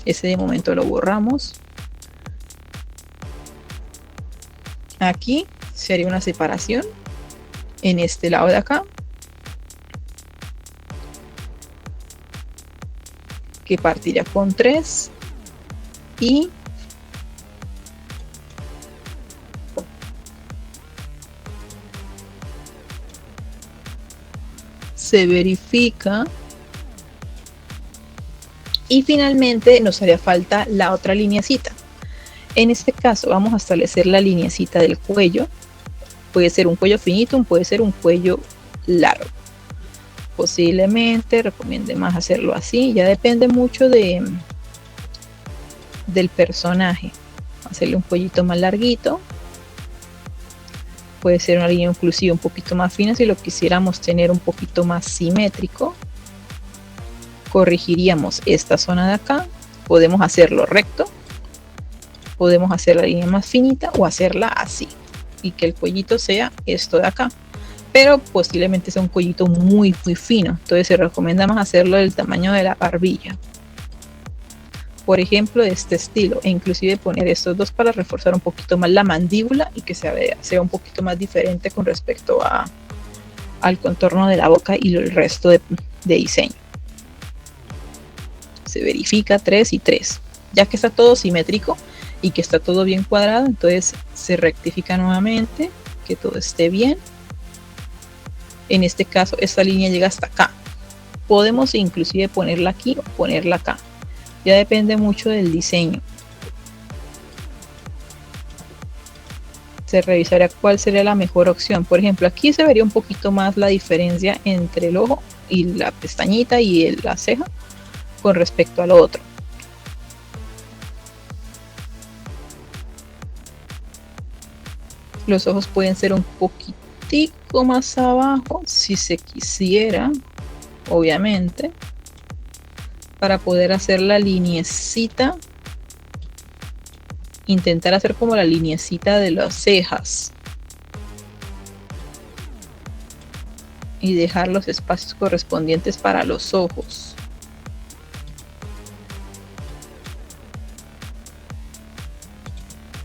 Ese de momento lo borramos. Aquí se haría una separación en este lado de acá, que partiría con 3 y se verifica. Y finalmente nos haría falta la otra lineacita. En este caso vamos a establecer la lineacita del cuello. Puede ser un cuello finito, puede ser un cuello largo. Posiblemente recomiende más hacerlo así, ya depende mucho del personaje. Hacerle un cuellito más larguito. Puede ser una línea inclusive un poquito más fina si lo quisiéramos tener un poquito más simétrico. Corregiríamos esta zona de acá. Podemos hacerlo recto, podemos hacer la línea más finita o hacerla así y que el cuellito sea esto de acá, pero posiblemente sea un cuellito muy fino, entonces se recomienda más hacerlo del tamaño de la barbilla, por ejemplo de este estilo, e inclusive poner estos dos para reforzar un poquito más la mandíbula y que sea un poquito más diferente con respecto al contorno de la boca y el resto de diseño. Se verifica 3 y 3, ya que está todo simétrico y que está todo bien cuadrado, entonces se rectifica nuevamente que todo esté bien. En este caso esta línea llega hasta acá, podemos inclusive ponerla aquí o ponerla acá, ya depende mucho del diseño. Se revisará cuál sería la mejor opción. Por ejemplo, aquí se vería un poquito más la diferencia entre el ojo y la pestañita y la ceja con respecto al otro. Los ojos pueden ser un poquitico más abajo si se quisiera, obviamente, para poder hacer la lineecita, intentar hacer como la lineecita de las cejas y dejar los espacios correspondientes para los ojos.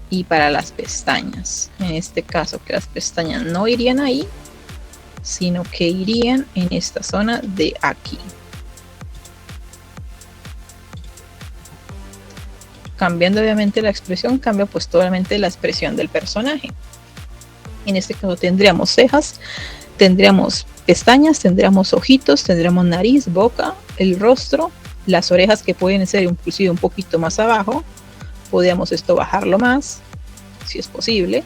Y para las pestañas, en este caso que las pestañas no irían ahí, sino que irían en esta zona de aquí. Cambiando obviamente la expresión, cambia pues totalmente la expresión del personaje. En este caso tendríamos cejas, tendríamos pestañas, tendríamos ojitos, tendríamos nariz, boca, el rostro, las orejas que pueden ser inclusive un poquito más abajo. Podríamos esto bajarlo más, si es posible.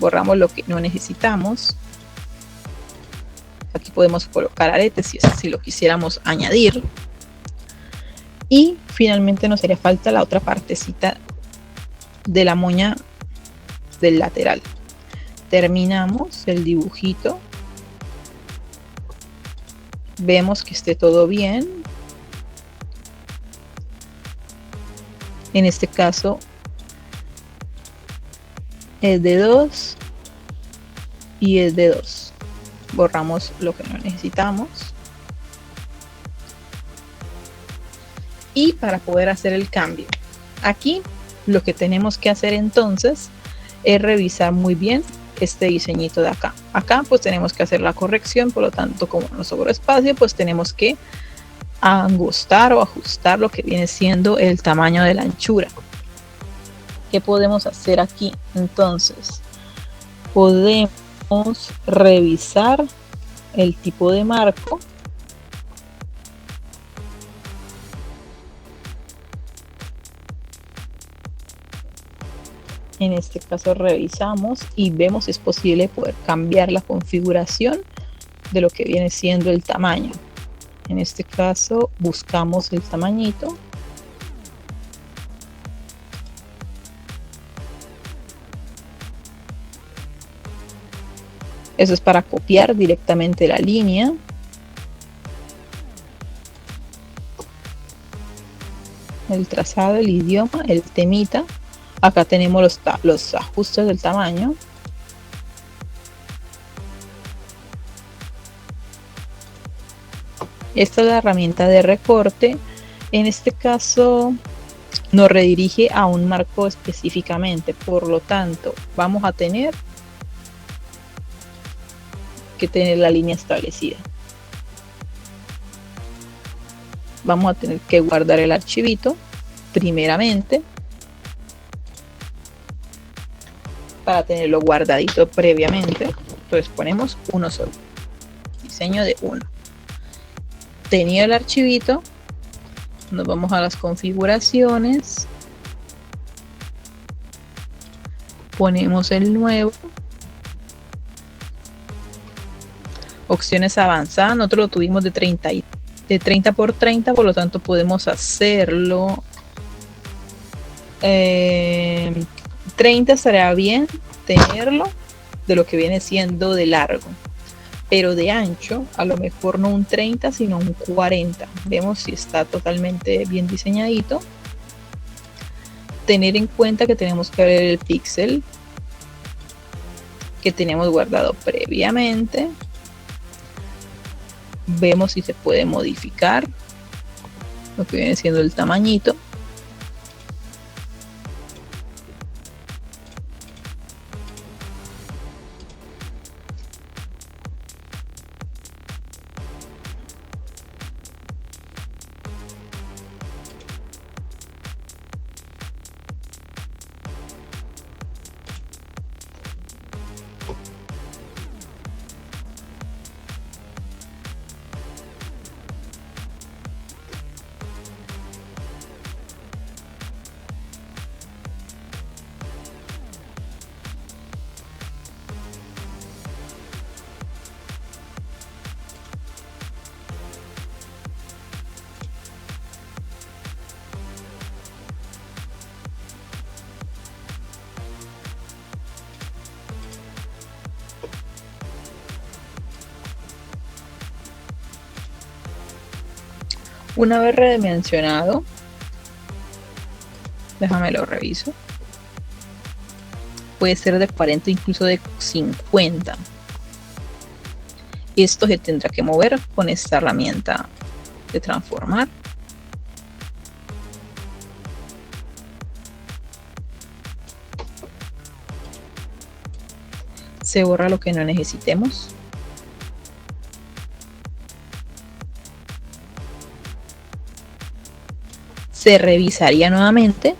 Borramos lo que no necesitamos. Aquí podemos colocar aretes si lo quisiéramos añadir. Y finalmente nos haría falta la otra partecita de la moña del lateral. Terminamos el dibujito. Vemos que esté todo bien. En este caso es de 2 y es de 2. Borramos lo que no necesitamos. Y para poder hacer el cambio, aquí lo que tenemos que hacer entonces es revisar muy bien este diseñito de acá. Acá pues tenemos que hacer la corrección, por lo tanto como nos sobró espacio, pues tenemos que angustar o ajustar lo que viene siendo el tamaño de la anchura. ¿Qué podemos hacer aquí? Entonces podemos revisar el tipo de marco. En este caso revisamos y vemos si es posible poder cambiar la configuración de lo que viene siendo el tamaño. En este caso buscamos el tamañito. Eso es para copiar directamente la línea. El trazado, el idioma, el temita. Acá tenemos los ajustes del tamaño. Esta es la herramienta de recorte. En este caso nos redirige a un marco específicamente. Por lo tanto, vamos a tener que tener la línea establecida. Vamos a tener que guardar el archivito primeramente, para tenerlo guardadito previamente. Entonces ponemos uno solo, diseño de 1. Tenía el archivito, nos vamos a las configuraciones, ponemos el nuevo, opciones avanzadas. Nosotros lo tuvimos de 30 por 30, por lo tanto podemos hacerlo 30. Estaría bien tenerlo de lo que viene siendo de largo, pero de ancho a lo mejor no un 30 sino un 40. Vemos si está totalmente bien diseñadito. Tener en cuenta que tenemos que ver el píxel que tenemos guardado previamente. Vemos si se puede modificar lo que viene siendo el tamañito. Una vez redimensionado, déjame lo reviso, puede ser de 40, incluso de 50. Esto se tendrá que mover con esta herramienta de transformar. Se borra lo que no necesitemos. Se revisaría nuevamente.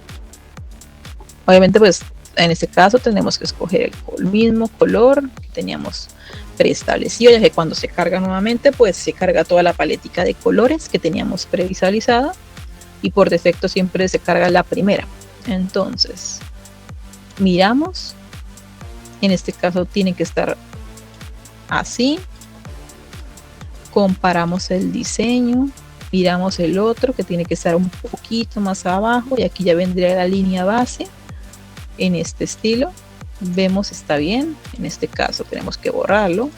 Obviamente pues en este caso tenemos que escoger el mismo color que teníamos preestablecido, ya que cuando se carga nuevamente pues se carga toda la paletica de colores que teníamos previsualizada y por defecto siempre se carga la primera. Entonces miramos, en este caso tiene que estar así, comparamos el diseño, miramos el otro que tiene que estar un poquito más abajo y aquí ya vendría la línea base en este estilo, vemos está bien, en este caso tenemos que borrarlo,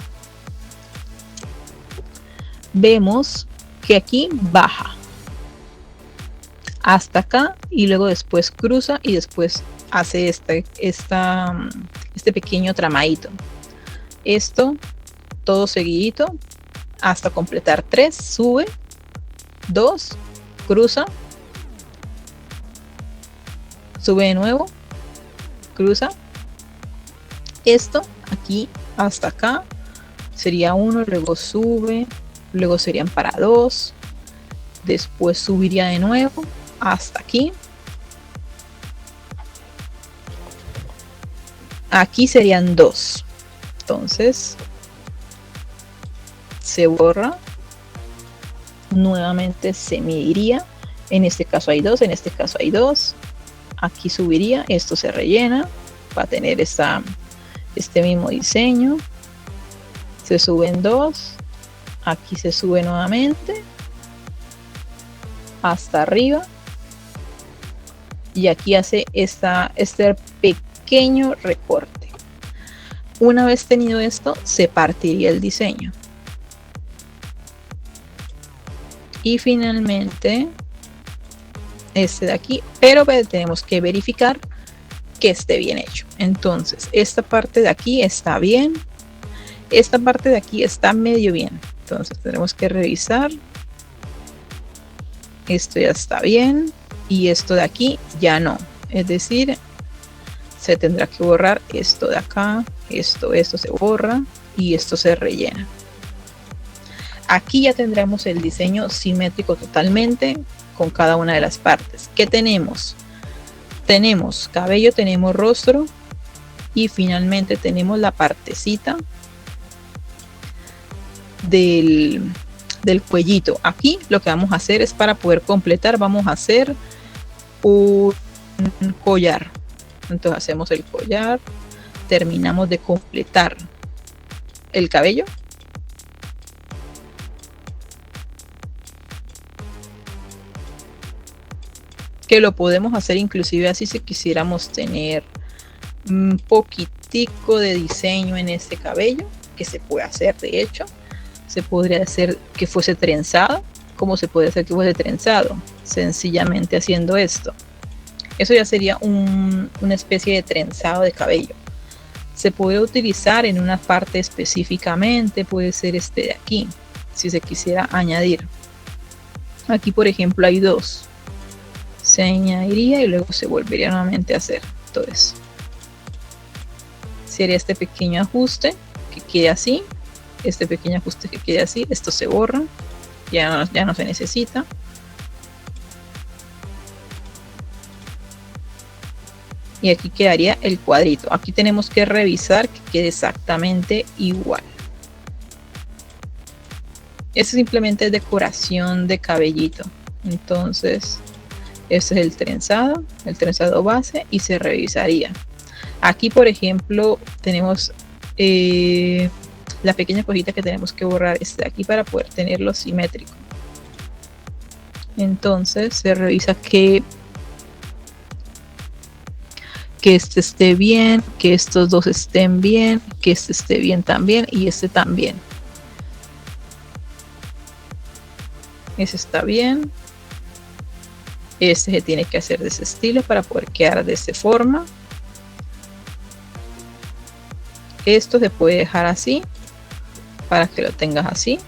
vemos que aquí baja hasta acá y luego después cruza y después hace este pequeño tramadito, esto todo seguidito hasta completar 3, sube 2, cruza, sube de nuevo, cruza, esto aquí hasta acá sería 1, luego sube, luego serían para 2, después subiría de nuevo hasta aquí, aquí serían 2, entonces se borra, nuevamente se mediría, en este caso hay 2, en este caso hay 2, aquí subiría, esto se rellena, va a tener este mismo diseño, se suben 2, aquí se sube nuevamente, hasta arriba, y aquí hace este pequeño recorte. Una vez tenido esto, se partiría el diseño. Y finalmente este de aquí, pero tenemos que verificar que esté bien hecho. Entonces esta parte de aquí está bien, esta parte de aquí está medio bien, entonces tenemos que revisar, esto ya está bien y esto de aquí ya no, es decir, se tendrá que borrar esto de acá, esto se borra y esto se rellena. Aquí ya tendremos el diseño simétrico totalmente con cada una de las partes. ¿Qué tenemos? Tenemos cabello, tenemos rostro y finalmente tenemos la partecita del cuellito. Aquí lo que vamos a hacer es, para poder completar, vamos a hacer un collar. Entonces hacemos el collar, terminamos de completar el cabello. Que lo podemos hacer inclusive así si quisiéramos tener un poquitico de diseño en este cabello, que se puede hacer. De hecho se podría hacer que fuese trenzado. ¿Cómo se puede hacer que fuese trenzado? Sencillamente haciendo esto. Eso ya sería una especie de trenzado de cabello. Se puede utilizar en una parte específicamente, puede ser este de aquí, si se quisiera añadir. Aquí por ejemplo hay 2, se añadiría y luego se volvería nuevamente a hacer. Entonces sería este pequeño ajuste que quede así, este pequeño ajuste que quede así, esto se borra, ya no se necesita. Y aquí quedaría el cuadrito. Aquí tenemos que revisar que quede exactamente igual. Esto simplemente es decoración de cabellito. Entonces este es el trenzado base, y se revisaría. Aquí por ejemplo tenemos la pequeña cosita que tenemos que borrar, este de aquí, para poder tenerlo simétrico. Entonces se revisa que este esté bien, que estos dos estén bien, que este esté bien también y este también. Ese está bien. Este se tiene que hacer de ese estilo para poder quedar de esta forma. Esto se puede dejar así para que lo tengas así.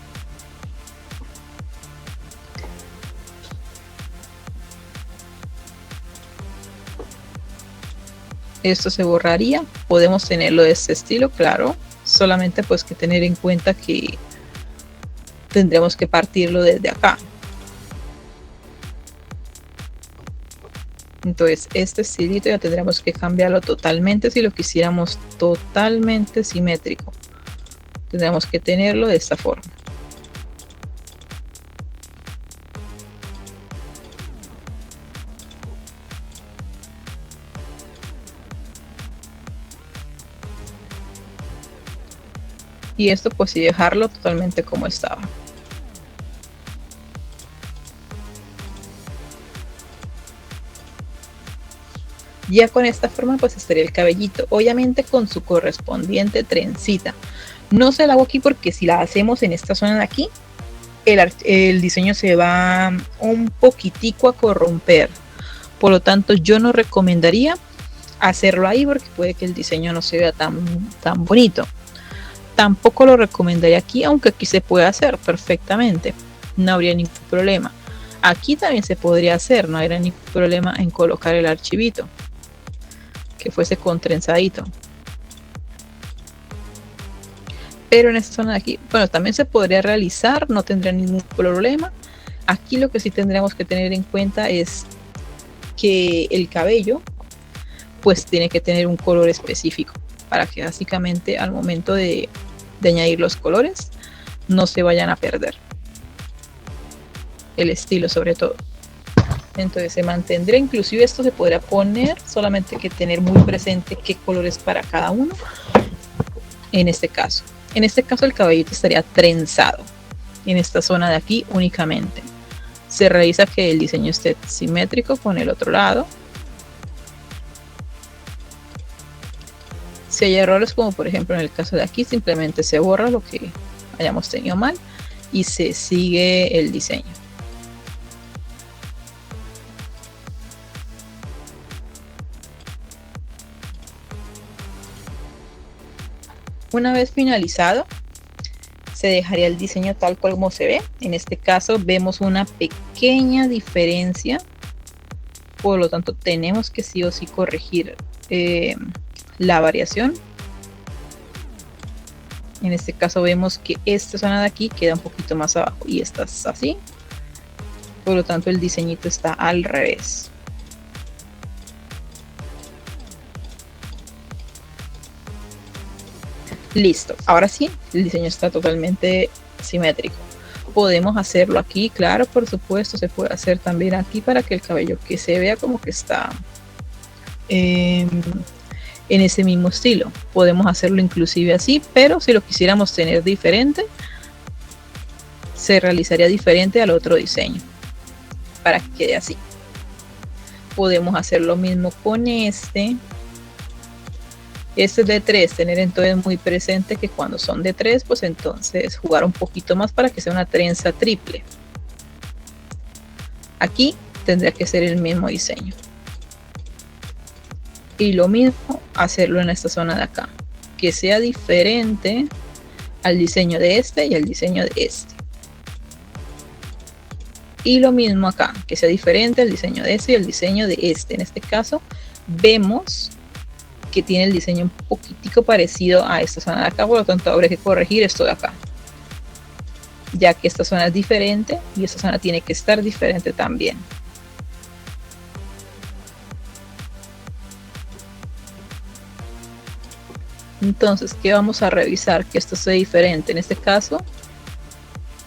Esto se borraría. Podemos tenerlo de este estilo, claro, solamente pues que tener en cuenta que tendremos que partirlo desde acá. Entonces este estilito ya tendremos que cambiarlo totalmente si lo quisiéramos totalmente simétrico. Tendremos que tenerlo de esta forma. Y esto pues sí, dejarlo totalmente como estaba. Ya con esta forma pues estaría el cabellito, obviamente con su correspondiente trencita. No se la hago aquí porque si la hacemos en esta zona de aquí, el diseño se va un poquitico a corromper. Por lo tanto yo no recomendaría hacerlo ahí porque puede que el diseño no se vea tan bonito. Tampoco lo recomendaría aquí, aunque aquí se puede hacer perfectamente, no habría ningún problema. Aquí también se podría hacer, no habría ningún problema en colocar el archivito que fuese con trenzadito. Pero en esta zona de aquí, bueno, también se podría realizar, no tendría ningún problema. Aquí lo que sí tendríamos que tener en cuenta es que el cabello pues tiene que tener un color específico para que básicamente al momento de añadir los colores no se vayan a perder el estilo sobre todo. Entonces se mantendría, inclusive esto se podría poner, solamente que tener muy presente qué colores para cada uno. En este caso el cabellito estaría trenzado en esta zona de aquí únicamente. Se revisa que el diseño esté simétrico con el otro lado. Si hay errores, como por ejemplo en el caso de aquí, simplemente se borra lo que hayamos tenido mal y se sigue el diseño. Una vez finalizado, se dejaría el diseño tal cual como se ve. En este caso vemos una pequeña diferencia, por lo tanto tenemos que sí o sí corregir la variación. En este caso vemos que esta zona de aquí queda un poquito más abajo y esta es así, por lo tanto el diseñito está al revés. Listo, ahora sí, el diseño está totalmente simétrico. Podemos hacerlo aquí, claro, por supuesto, se puede hacer también aquí para que el cabello que se vea como que está en ese mismo estilo. Podemos hacerlo inclusive así, pero si lo quisiéramos tener diferente, se realizaría diferente al otro diseño para que quede así. Podemos hacer lo mismo con este. Este es de 3, tener entonces muy presente que cuando son de 3, pues entonces jugar un poquito más para que sea una trenza triple. Aquí tendría que ser el mismo diseño. Y lo mismo hacerlo en esta zona de acá, que sea diferente al diseño de este y al diseño de este. Y lo mismo acá, que sea diferente al diseño de este y el diseño de este. En este caso vemos que tiene el diseño un poquitico parecido a esta zona de acá, por lo tanto habrá que corregir esto de acá, ya que esta zona es diferente y esta zona tiene que estar diferente también. Entonces, ¿qué vamos a revisar? Que esto sea diferente. En este caso,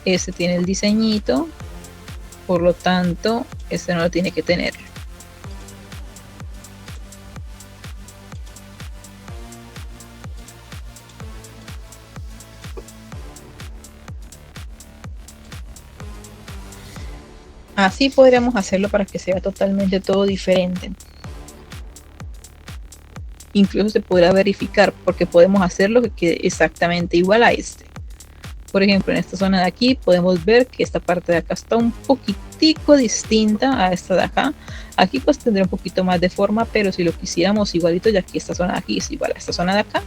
este tiene el diseñito, por lo tanto este no lo tiene que tener. Así podríamos hacerlo para que sea totalmente todo diferente. Incluso se podrá verificar porque podemos hacerlo que quede exactamente igual a este. Por ejemplo, en esta zona de aquí podemos ver que esta parte de acá está un poquitico distinta a esta de acá. Aquí pues tendrá un poquito más de forma, pero si lo quisiéramos igualito, ya que esta zona de aquí es igual a esta zona de acá,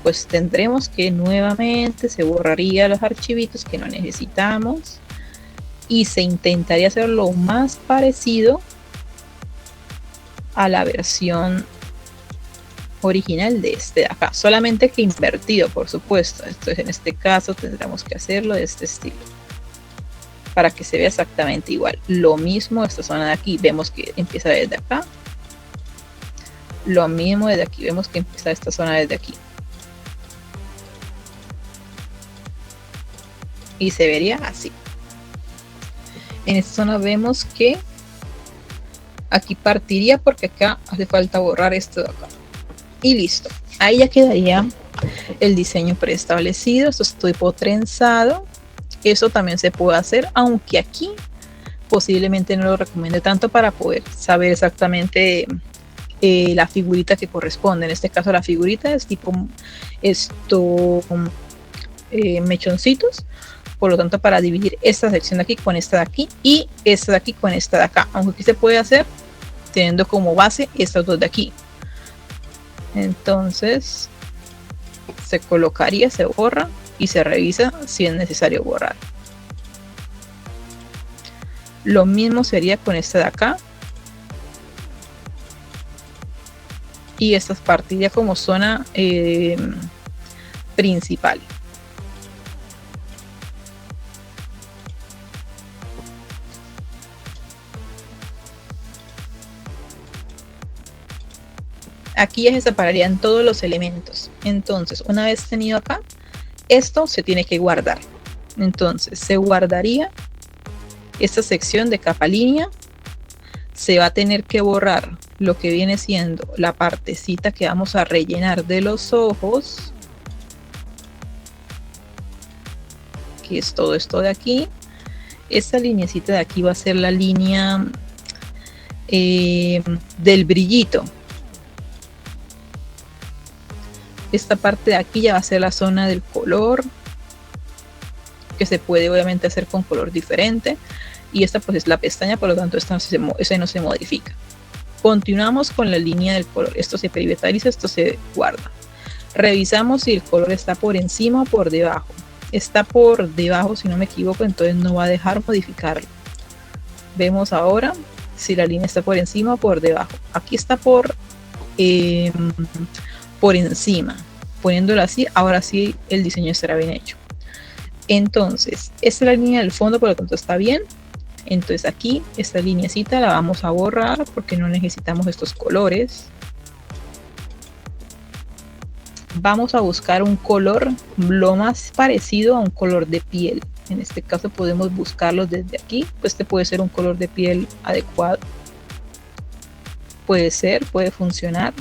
pues tendremos que nuevamente se borraría los archivitos que no necesitamos y se intentaría hacer lo más parecido a la versión original de este de acá, solamente que invertido, por supuesto. Entonces en este caso tendremos que hacerlo de este estilo para que se vea exactamente igual. Lo mismo esta zona de aquí, vemos que empieza desde acá. Lo mismo desde aquí, vemos que empieza esta zona desde aquí. Y se vería así. En esta zona vemos que aquí partiría porque acá hace falta borrar esto de acá. Y listo. Ahí ya quedaría el diseño preestablecido. Esto es tipo trenzado. Eso también se puede hacer, aunque aquí posiblemente no lo recomiende tanto para poder saber exactamente la figurita que corresponde. En este caso la figurita es tipo mechoncitos. Por lo tanto, para dividir esta sección de aquí con esta de aquí y esta de aquí con esta de acá, aunque aquí se puede hacer teniendo como base estas dos de aquí. Entonces se colocaría, se borra y se revisa si es necesario borrar. Lo mismo sería con esta de acá, y esta partiría como zona principal. Aquí ya se separarían todos los elementos. Entonces, una vez tenido acá, esto se tiene que guardar. Entonces, se guardaría esta sección de capa línea. Se va a tener que borrar lo que viene siendo la partecita que vamos a rellenar de los ojos, que es todo esto de aquí. Esta linecita de aquí va a ser la línea del brillito. Esta parte de aquí ya va a ser la zona del color, que se puede obviamente hacer con color diferente. Y esta pues es la pestaña, por lo tanto esta no se modifica. Continuamos con la línea del color. Esto se privatiza, esto se guarda. Revisamos si el color está por encima o por debajo. Está por debajo, si no me equivoco, entonces no va a dejar modificarlo. Vemos ahora si la línea está por encima o por debajo. Aquí está por encima. Poniéndolo así, ahora sí el diseño estará bien hecho. Entonces, esta es la línea del fondo, por lo tanto está bien. Entonces aquí, esta lineecita la vamos a borrar porque no necesitamos estos colores. Vamos a buscar un color lo más parecido a un color de piel. En este caso podemos buscarlo desde aquí. Este puede ser un color de piel adecuado. Puede ser, puede funcionar.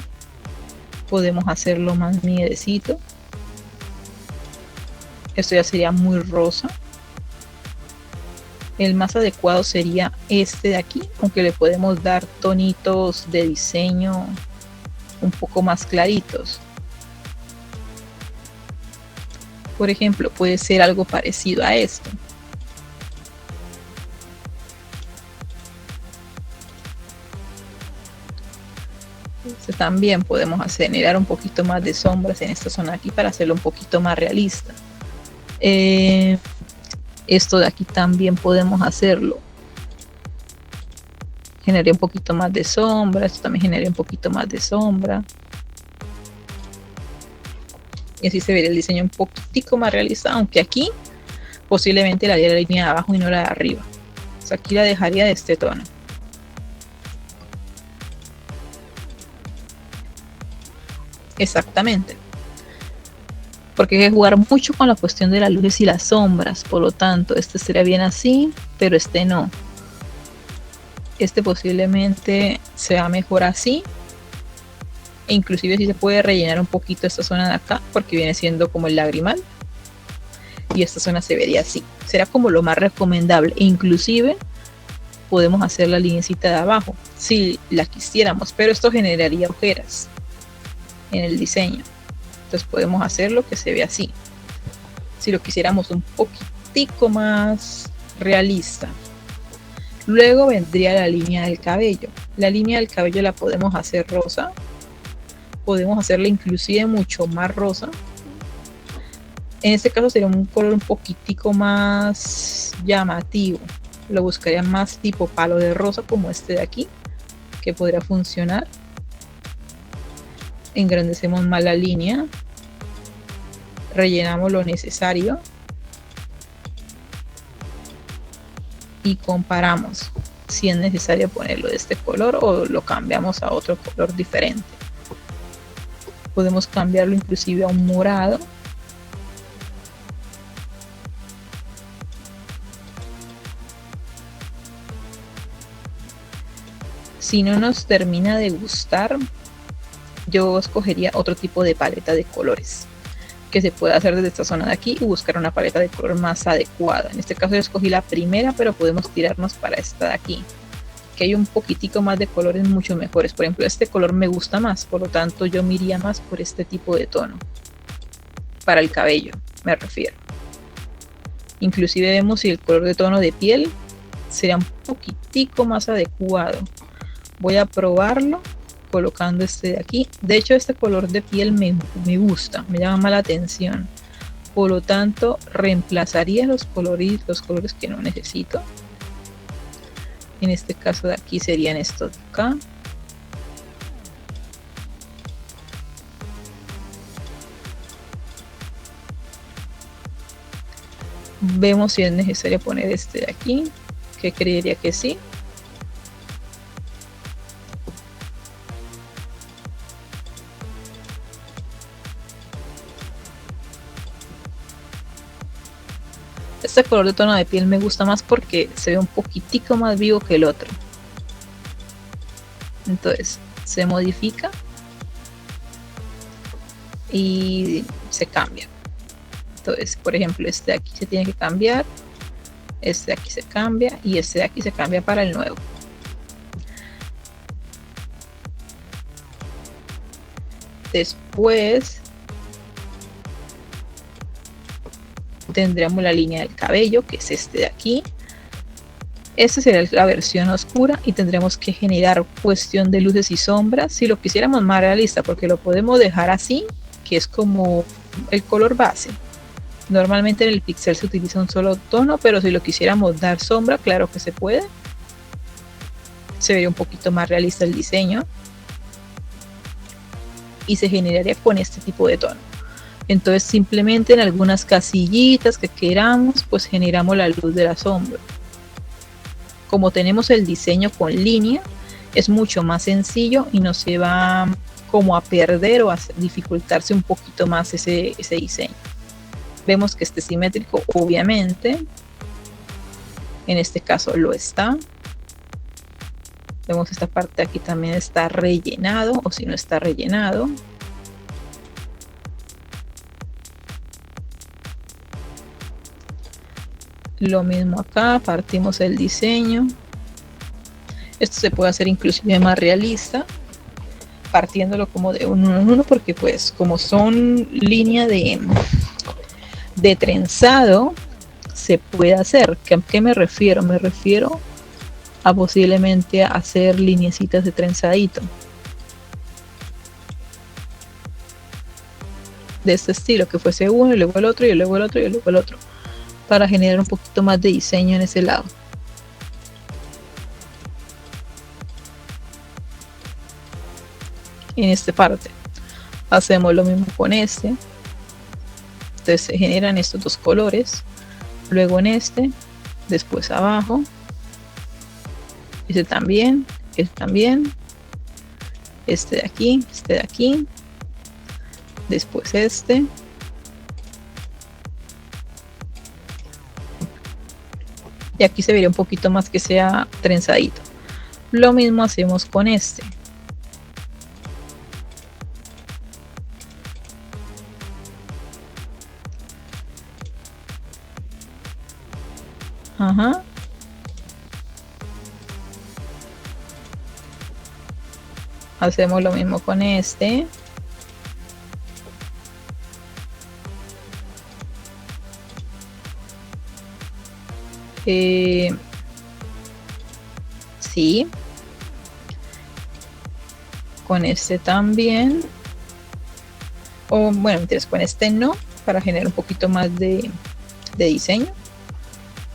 Podemos hacerlo más nievecito. Esto ya sería muy rosa. El más adecuado sería este de aquí, aunque le podemos dar tonitos de diseño un poco más claritos. Por ejemplo, puede ser algo parecido a esto. También podemos generar un poquito más de sombras en esta zona de aquí para hacerlo un poquito más realista. Esto de aquí también podemos hacerlo. Generaría un poquito más de sombra. Esto también generaría un poquito más de sombra. Y así se vería el diseño un poquitico más realista, aunque aquí posiblemente la haría la línea de abajo y no la de arriba. O sea, aquí la dejaría de este tono. Exactamente. Porque hay que jugar mucho con la cuestión de las luces y las sombras. Por lo tanto, este sería bien así, pero este no. Este posiblemente sea mejor así. E inclusive si se puede rellenar un poquito esta zona de acá, porque viene siendo como el lagrimal. Y esta zona se vería así. Será como lo más recomendable. E inclusive podemos hacer la linecita de abajo, si la quisiéramos. Pero esto generaría ojeras en el diseño. Entonces podemos hacerlo que se vea así. Si lo quisiéramos un poquitico más realista. Luego vendría la línea del cabello. La línea del cabello la podemos hacer rosa. Podemos hacerla inclusive mucho más rosa. En este caso sería un color un poquitico más llamativo. Lo buscaría más tipo palo de rosa, como este de aquí, que podría funcionar. engrandecemos más la línea, rellenamos lo necesario y comparamos si es necesario ponerlo de este color o lo cambiamos a otro color diferente. Podemos cambiarlo inclusive a un morado. Si no nos termina de gustar, yo escogería otro tipo de paleta de colores que se puede hacer desde esta zona de aquí y buscar una paleta de color más adecuada. En este caso yo escogí la primera, pero podemos tirarnos para esta de aquí, que hay un poquitico más de colores mucho mejores. Por ejemplo, este color me gusta más, por lo tanto yo me iría más por este tipo de tono para el cabello, me refiero. Inclusive vemos si el color de tono de piel sería un poquitico más adecuado. Voy a probarlo colocando este de aquí. De hecho, este color de piel me gusta, me llama más la atención. Por lo tanto, reemplazaría los colores que no necesito. En este caso de aquí serían estos de acá. Vemos si es necesario poner este de aquí, que creería que sí. Este color de tono de piel me gusta más porque se ve un poquitico más vivo que el otro. Entonces se modifica y se cambia. Entonces, por ejemplo, este de aquí se tiene que cambiar, este de aquí se cambia y este de aquí se cambia para el nuevo. Después tendremos la línea del cabello, que es este de aquí. Esta será la versión oscura y tendremos que generar cuestión de luces y sombras si lo quisiéramos más realista, porque lo podemos dejar así, que es como el color base. Normalmente en el pixel se utiliza un solo tono, pero si lo quisiéramos dar sombra, claro que se puede. Se vería un poquito más realista el diseño y se generaría con este tipo de tono. Entonces simplemente en algunas casillitas que queramos, pues generamos la luz de la sombra. Como tenemos el diseño con línea, es mucho más sencillo y no se va como a perder o a dificultarse un poquito más ese diseño. Vemos que este es simétrico, obviamente. En este caso lo está. Vemos esta parte de aquí también está rellenado, o si no está rellenado. Lo mismo acá, partimos el diseño. Esto se puede hacer inclusive más realista, partiéndolo como de uno en uno, porque pues como son línea de trenzado, se puede hacer. ¿A qué me refiero? Me refiero a posiblemente hacer lineecitas de trenzadito. De este estilo, que fuese uno y luego el otro y luego el otro y luego el otro, para generar un poquito más de diseño en ese lado. En esta parte hacemos lo mismo con este. Entonces se generan estos dos colores, luego en este, después abajo, este también, este de aquí, después este. Y aquí se vería un poquito más que sea trenzadito. Lo mismo hacemos con este. Ajá. Hacemos lo mismo con este. Sí, con este también, o bueno, entonces con este no, para generar un poquito más de diseño,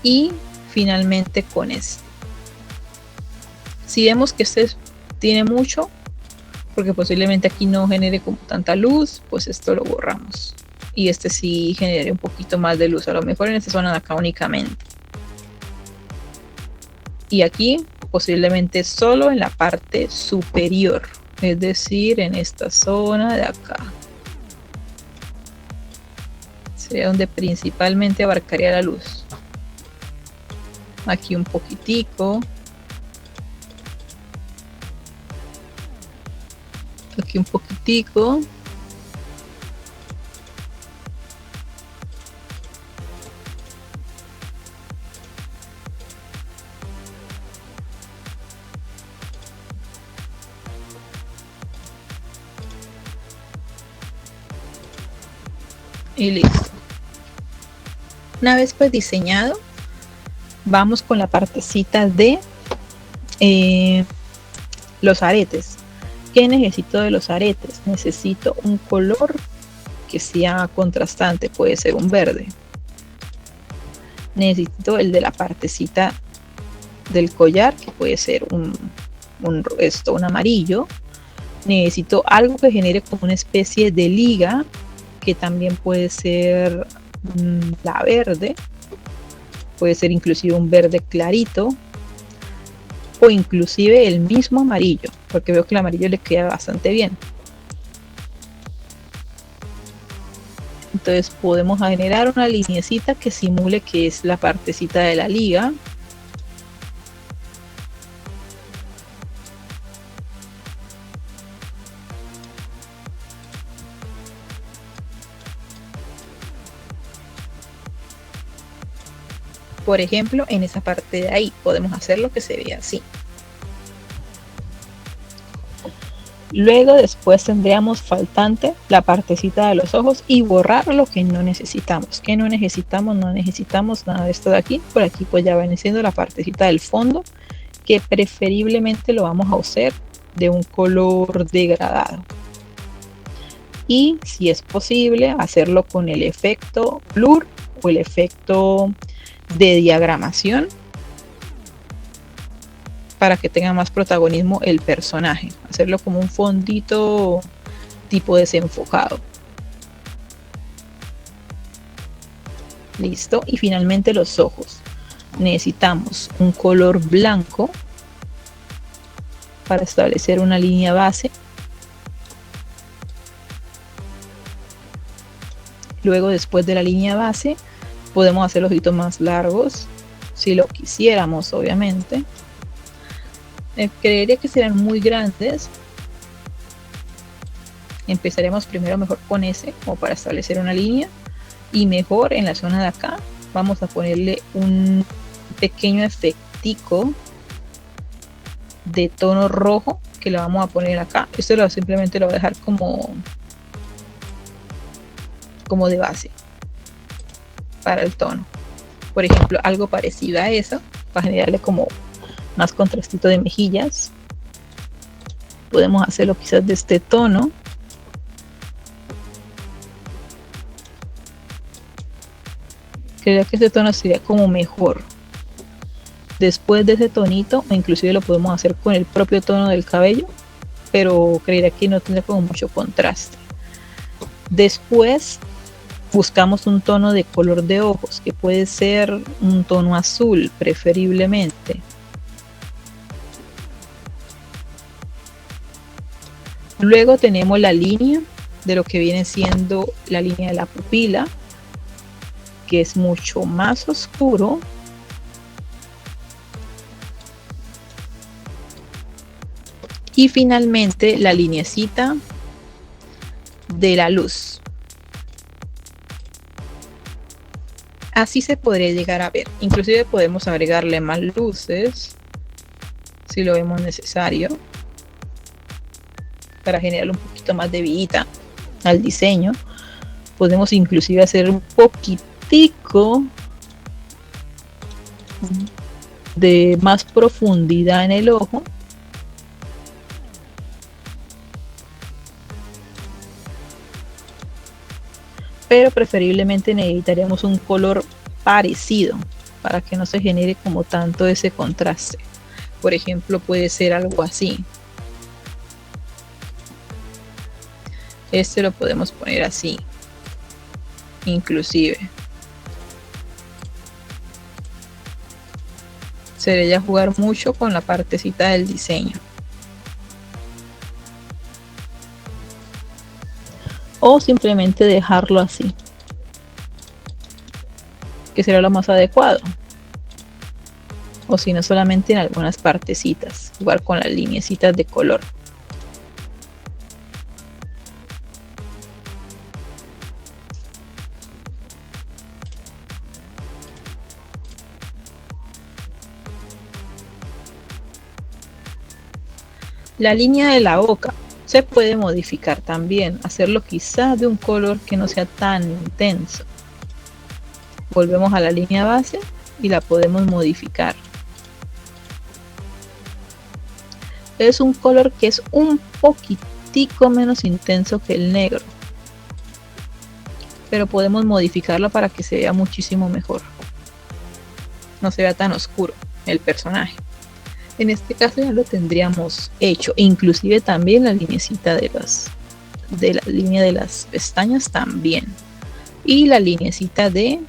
y finalmente con este. Si vemos que este tiene mucho, porque posiblemente aquí no genere como tanta luz, pues esto lo borramos. Y este sí genere un poquito más de luz, a lo mejor en esta zona de acá únicamente. Y aquí posiblemente solo en la parte superior, es decir, en esta zona de acá. Sería donde principalmente abarcaría la luz. Aquí un poquitico. Aquí un poquitico. Y listo. Una vez pues diseñado, vamos con la partecita de los aretes. ¿Qué necesito de los aretes? Necesito un color que sea contrastante, puede ser un verde. Necesito el de la partecita del collar, que puede ser un amarillo. Necesito algo que genere como una especie de liga, que también puede ser la verde, puede ser inclusive un verde clarito, o inclusive el mismo amarillo, porque veo que el amarillo le queda bastante bien. Entonces podemos generar una lineecita que simule que es la partecita de la liga. Por ejemplo, en esa parte de ahí podemos hacerlo que se vea así. Luego después tendríamos faltante la partecita de los ojos y borrar lo que no necesitamos. ¿Qué no necesitamos? No necesitamos nada de esto de aquí. Por aquí pues ya viene siendo la partecita del fondo, que preferiblemente lo vamos a usar de un color degradado. Y si es posible hacerlo con el efecto blur o el efecto de diagramación, para que tenga más protagonismo el personaje, hacerlo como un fondito tipo desenfocado. Listo. Y finalmente los ojos, necesitamos un color blanco para establecer una línea base. Luego, después de la línea base, podemos hacer los ojitos más largos si lo quisiéramos, obviamente. Creería que serán muy grandes. Empezaremos primero mejor con ese, como para establecer una línea, y mejor en la zona de acá vamos a ponerle un pequeño efectico de tono rojo que lo vamos a poner acá. Esto simplemente lo voy a dejar como de base para el tono. Por ejemplo, algo parecido a eso, para generarle como más contrastito de mejillas. Podemos hacerlo quizás de este tono. Creo que este tono sería como mejor. Después de ese tonito, o inclusive lo podemos hacer con el propio tono del cabello, pero creería que no tendría como mucho contraste. Después buscamos un tono de color de ojos, que puede ser un tono azul preferiblemente. Luego tenemos la línea de lo que viene siendo la línea de la pupila, que es mucho más oscuro. Y finalmente la lineecita de la luz. Así se podría llegar a ver. Inclusive podemos agregarle más luces si lo vemos necesario, para generar un poquito más de vidita al diseño. Podemos inclusive hacer un poquitico de más profundidad en el ojo. Pero preferiblemente necesitaríamos un color parecido para que no se genere como tanto ese contraste. Por ejemplo, puede ser algo así. Este lo podemos poner así, inclusive. Sería jugar mucho con la partecita del diseño. O simplemente dejarlo así, que será lo más adecuado. O si no, solamente en algunas partecitas, jugar con las lineecitas de color. La línea de la boca se puede modificar también, hacerlo quizás de un color que no sea tan intenso. Volvemos a la línea base y la podemos modificar. Es un color que es un poquitico menos intenso que el negro, pero podemos modificarlo para que se vea muchísimo mejor, no se vea tan oscuro el personaje. En este caso ya lo tendríamos hecho, inclusive también la linecita de la línea de las pestañas también, y la linecita de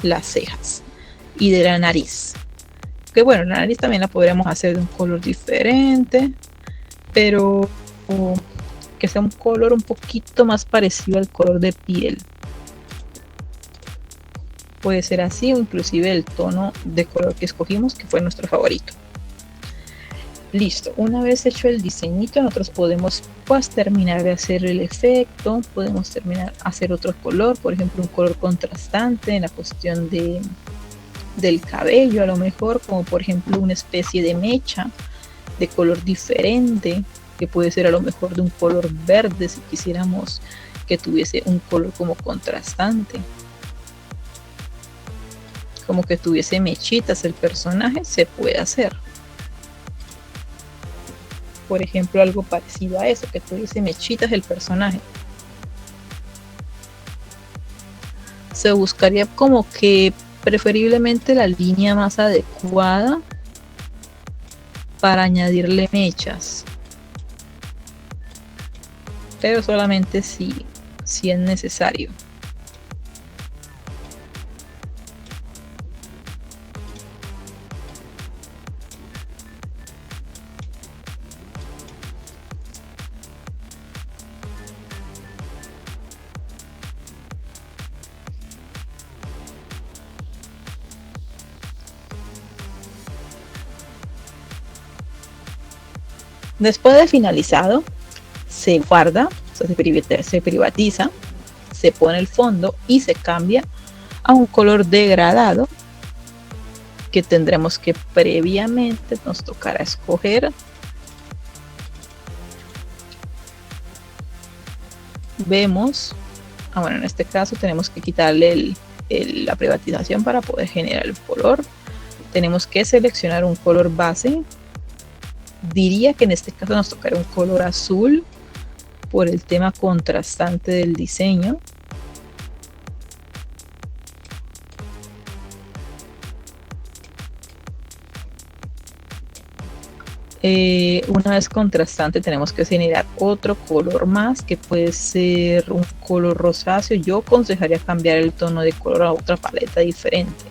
las cejas y de la nariz. Que bueno, la nariz también la podríamos hacer de un color diferente, pero que sea un color un poquito más parecido al color de piel. Puede ser así, o inclusive el tono de color que escogimos, que fue nuestro favorito. Listo, una vez hecho el diseñito, nosotros podemos pues terminar de hacer el efecto. Podemos terminar hacer otro color, por ejemplo un color contrastante en la cuestión del cabello, a lo mejor, como por ejemplo una especie de mecha de color diferente, que puede ser a lo mejor de un color verde si quisiéramos que tuviese un color como contrastante, como que tuviese mechitas el personaje. Se puede hacer, por ejemplo, algo parecido a eso, que tuviese mechitas el personaje. Se buscaría como que preferiblemente la línea más adecuada para añadirle mechas, pero solamente si es necesario. Después de finalizado, se guarda, o sea, se privatiza, se pone el fondo y se cambia a un color degradado que tendremos que previamente nos tocará escoger. Vemos, bueno, en este caso tenemos que quitarle la privatización para poder generar el color. Tenemos que seleccionar un color base. Diría que en este caso nos tocará un color azul por el tema contrastante del diseño. Una vez contrastante tenemos que generar otro color más, que puede ser un color rosáceo. Yo aconsejaría cambiar el tono de color a otra paleta diferente,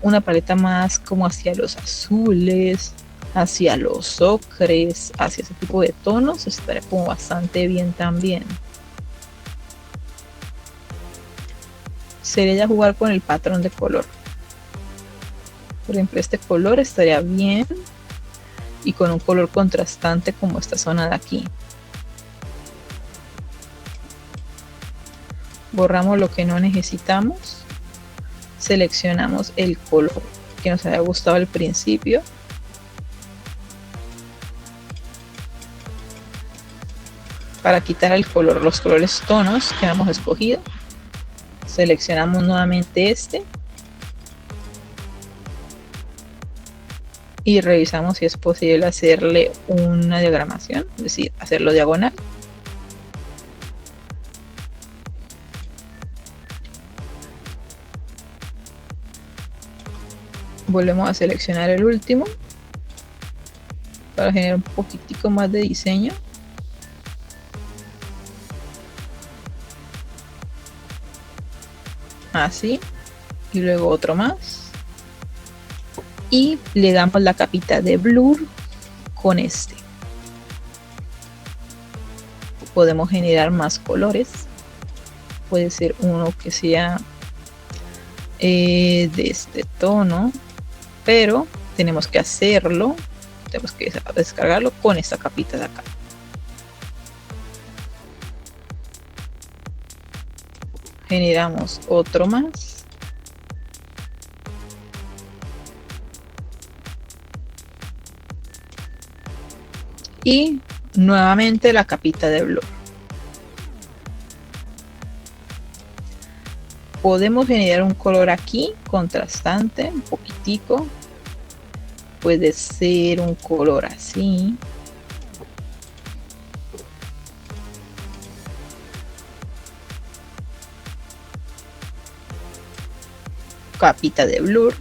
una paleta más como hacia los azules, hacia los ocres, hacia ese tipo de tonos. Estaría como bastante bien también. Sería ya jugar con el patrón de color. Por ejemplo, este color estaría bien y con un color contrastante como esta zona de aquí. Borramos lo que no necesitamos, seleccionamos el color que nos haya gustado al principio, para quitar el color, los colores tonos que hemos escogido. Seleccionamos nuevamente este y revisamos si es posible hacerle una diagramación, es decir, hacerlo diagonal. Volvemos a seleccionar el último para generar un poquitico más de diseño. así, y luego otro más, y le damos la capita de blur con este. Podemos generar más colores, puede ser uno que sea de este tono, pero tenemos que hacerlo, tenemos que descargarlo con esta capita de acá. Generamos otro más, y nuevamente la capita de blur. Podemos generar un color aquí contrastante, un poquitico, puede ser un color así, capita de blur,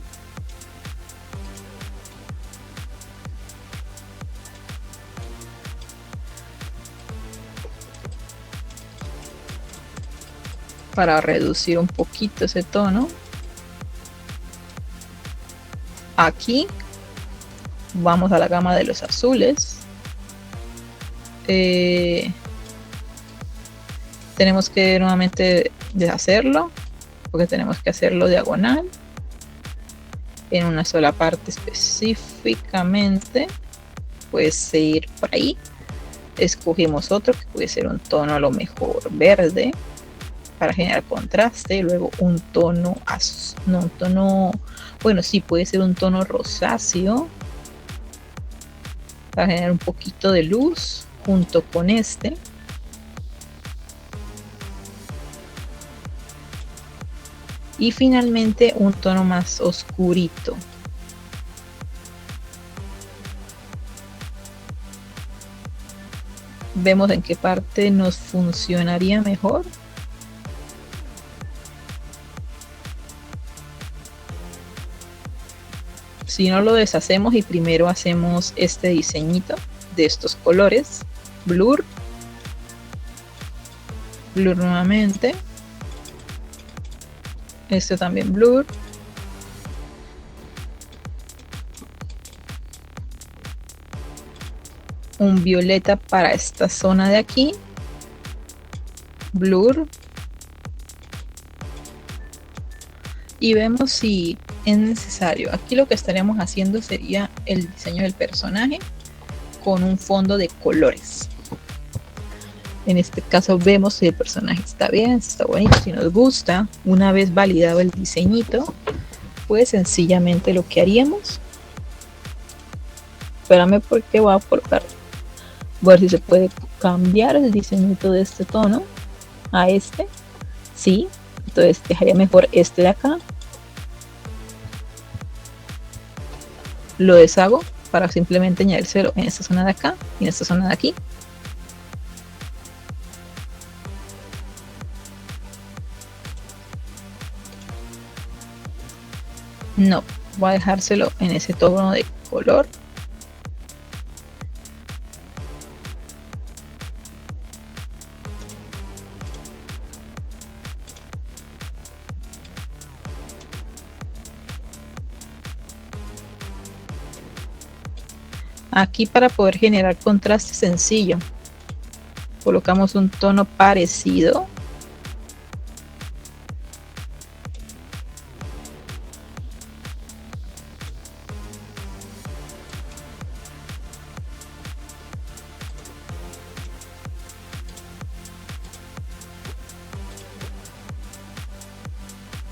para reducir un poquito ese tono. Aquí vamos a la gama de los azules, tenemos que nuevamente deshacerlo porque tenemos que hacerlo diagonal en una sola parte específicamente. Puede ser por ahí, escogimos otro que puede ser un tono a lo mejor verde para generar contraste, y luego un tono azul, no, un tono, bueno, sí, puede ser un tono rosáceo para generar un poquito de luz junto con este. Y finalmente un tono más oscurito. Vemos en qué parte nos funcionaría mejor. Si no, lo deshacemos y primero hacemos este diseñito de estos colores. Blur. Blur nuevamente. Este también blur. Un violeta para esta zona de aquí. Blur. Y vemos si es necesario. Aquí lo que estaríamos haciendo sería el diseño del personaje con un fondo de colores. En este caso vemos si el personaje está bien, si está bonito, si nos gusta. Una vez validado el diseñito, pues sencillamente lo que haríamos, espérame porque voy a colocar, voy a ver si se puede cambiar el diseñito de este tono a este. Sí, entonces dejaría mejor este de acá. Lo deshago para simplemente añadírselo en esta zona de acá y en esta zona de aquí. No, voy a dejárselo en ese tono de color. Aquí, para poder generar contraste sencillo, colocamos un tono parecido.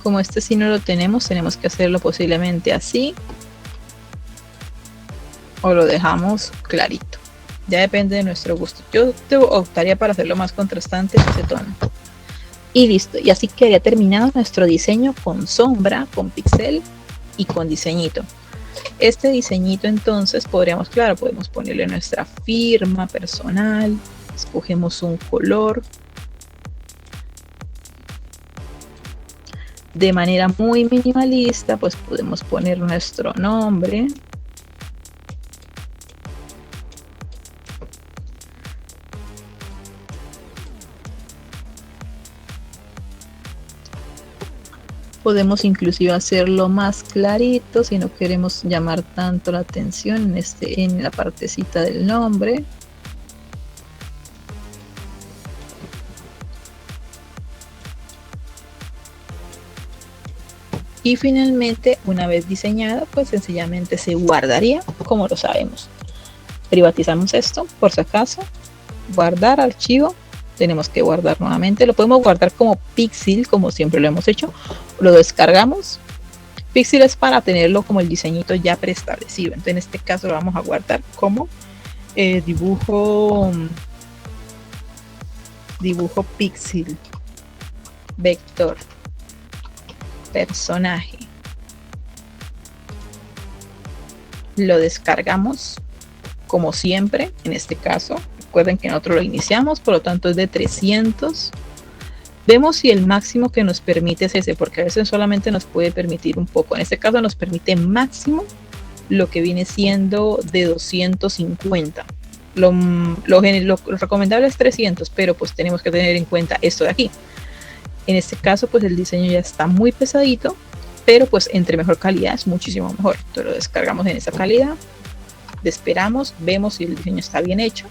Como este sí no lo tenemos, tenemos que hacerlo posiblemente así, o lo dejamos clarito. Ya depende de nuestro gusto. Yo te optaría para hacerlo más contrastante ese tono. Y listo. Y así quedaría terminado nuestro diseño con sombra, con pixel y con diseñito. Este diseñito entonces podríamos, claro, podemos ponerle nuestra firma personal. Escogemos un color. De manera muy minimalista, pues podemos poner nuestro nombre. Podemos inclusive hacerlo más clarito si no queremos llamar tanto la atención en la partecita del nombre. Y finalmente, una vez diseñada, pues sencillamente se guardaría como lo sabemos. Privatizamos esto por si acaso, guardar archivo, tenemos que guardar nuevamente, lo podemos guardar como pixel como siempre lo hemos hecho, lo descargamos. Pixel es para tenerlo como el diseñito ya preestablecido, entonces en este caso lo vamos a guardar como dibujo pixel, vector, personaje. Lo descargamos como siempre, en este caso recuerden que nosotros lo iniciamos, por lo tanto es de 300. Vemos si el máximo que nos permite es ese, porque a veces solamente nos puede permitir un poco. En este caso nos permite máximo lo que viene siendo de 250. Lo recomendable es 300, pero pues tenemos que tener en cuenta esto de aquí. En este caso pues el diseño ya está muy pesadito, pero pues entre mejor calidad es muchísimo mejor. Entonces lo descargamos en esa calidad, esperamos, vemos si el diseño está bien hecho.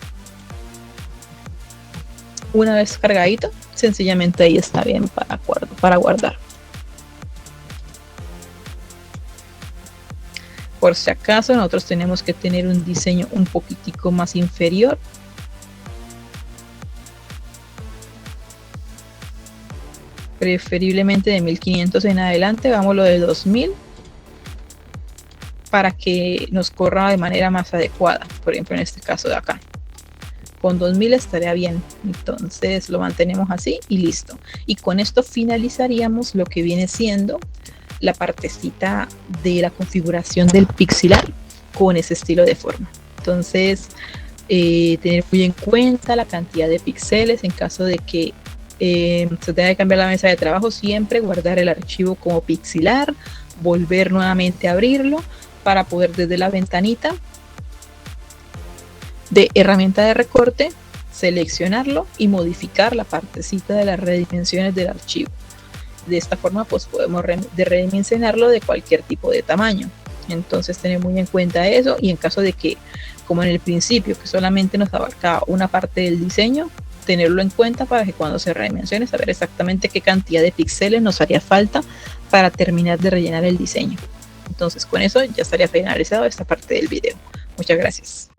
Una vez cargadito, sencillamente ahí está bien para guardar. Por si acaso nosotros tenemos que tener un diseño un poquitico más inferior. Preferiblemente de 1500 en adelante, vamos lo de 2000 para que nos corra de manera más adecuada. Por ejemplo, en este caso de acá. Con 2000 estaría bien, entonces lo mantenemos así y listo. Y con esto finalizaríamos lo que viene siendo la partecita de la configuración del pixelar con ese estilo de forma. Entonces tener muy en cuenta la cantidad de píxeles en caso de que se tenga que cambiar la mesa de trabajo, siempre guardar el archivo como pixelar, volver nuevamente a abrirlo para poder desde la ventanita de herramienta de recorte seleccionarlo y modificar la partecita de las redimensiones del archivo. De esta forma pues podemos redimensionarlo de cualquier tipo de tamaño. Entonces tener muy en cuenta eso, y en caso de que, como en el principio, que solamente nos abarcaba una parte del diseño, tenerlo en cuenta para que cuando se redimensione saber exactamente qué cantidad de píxeles nos haría falta para terminar de rellenar el diseño. Entonces con eso ya estaría finalizado esta parte del video. Muchas gracias.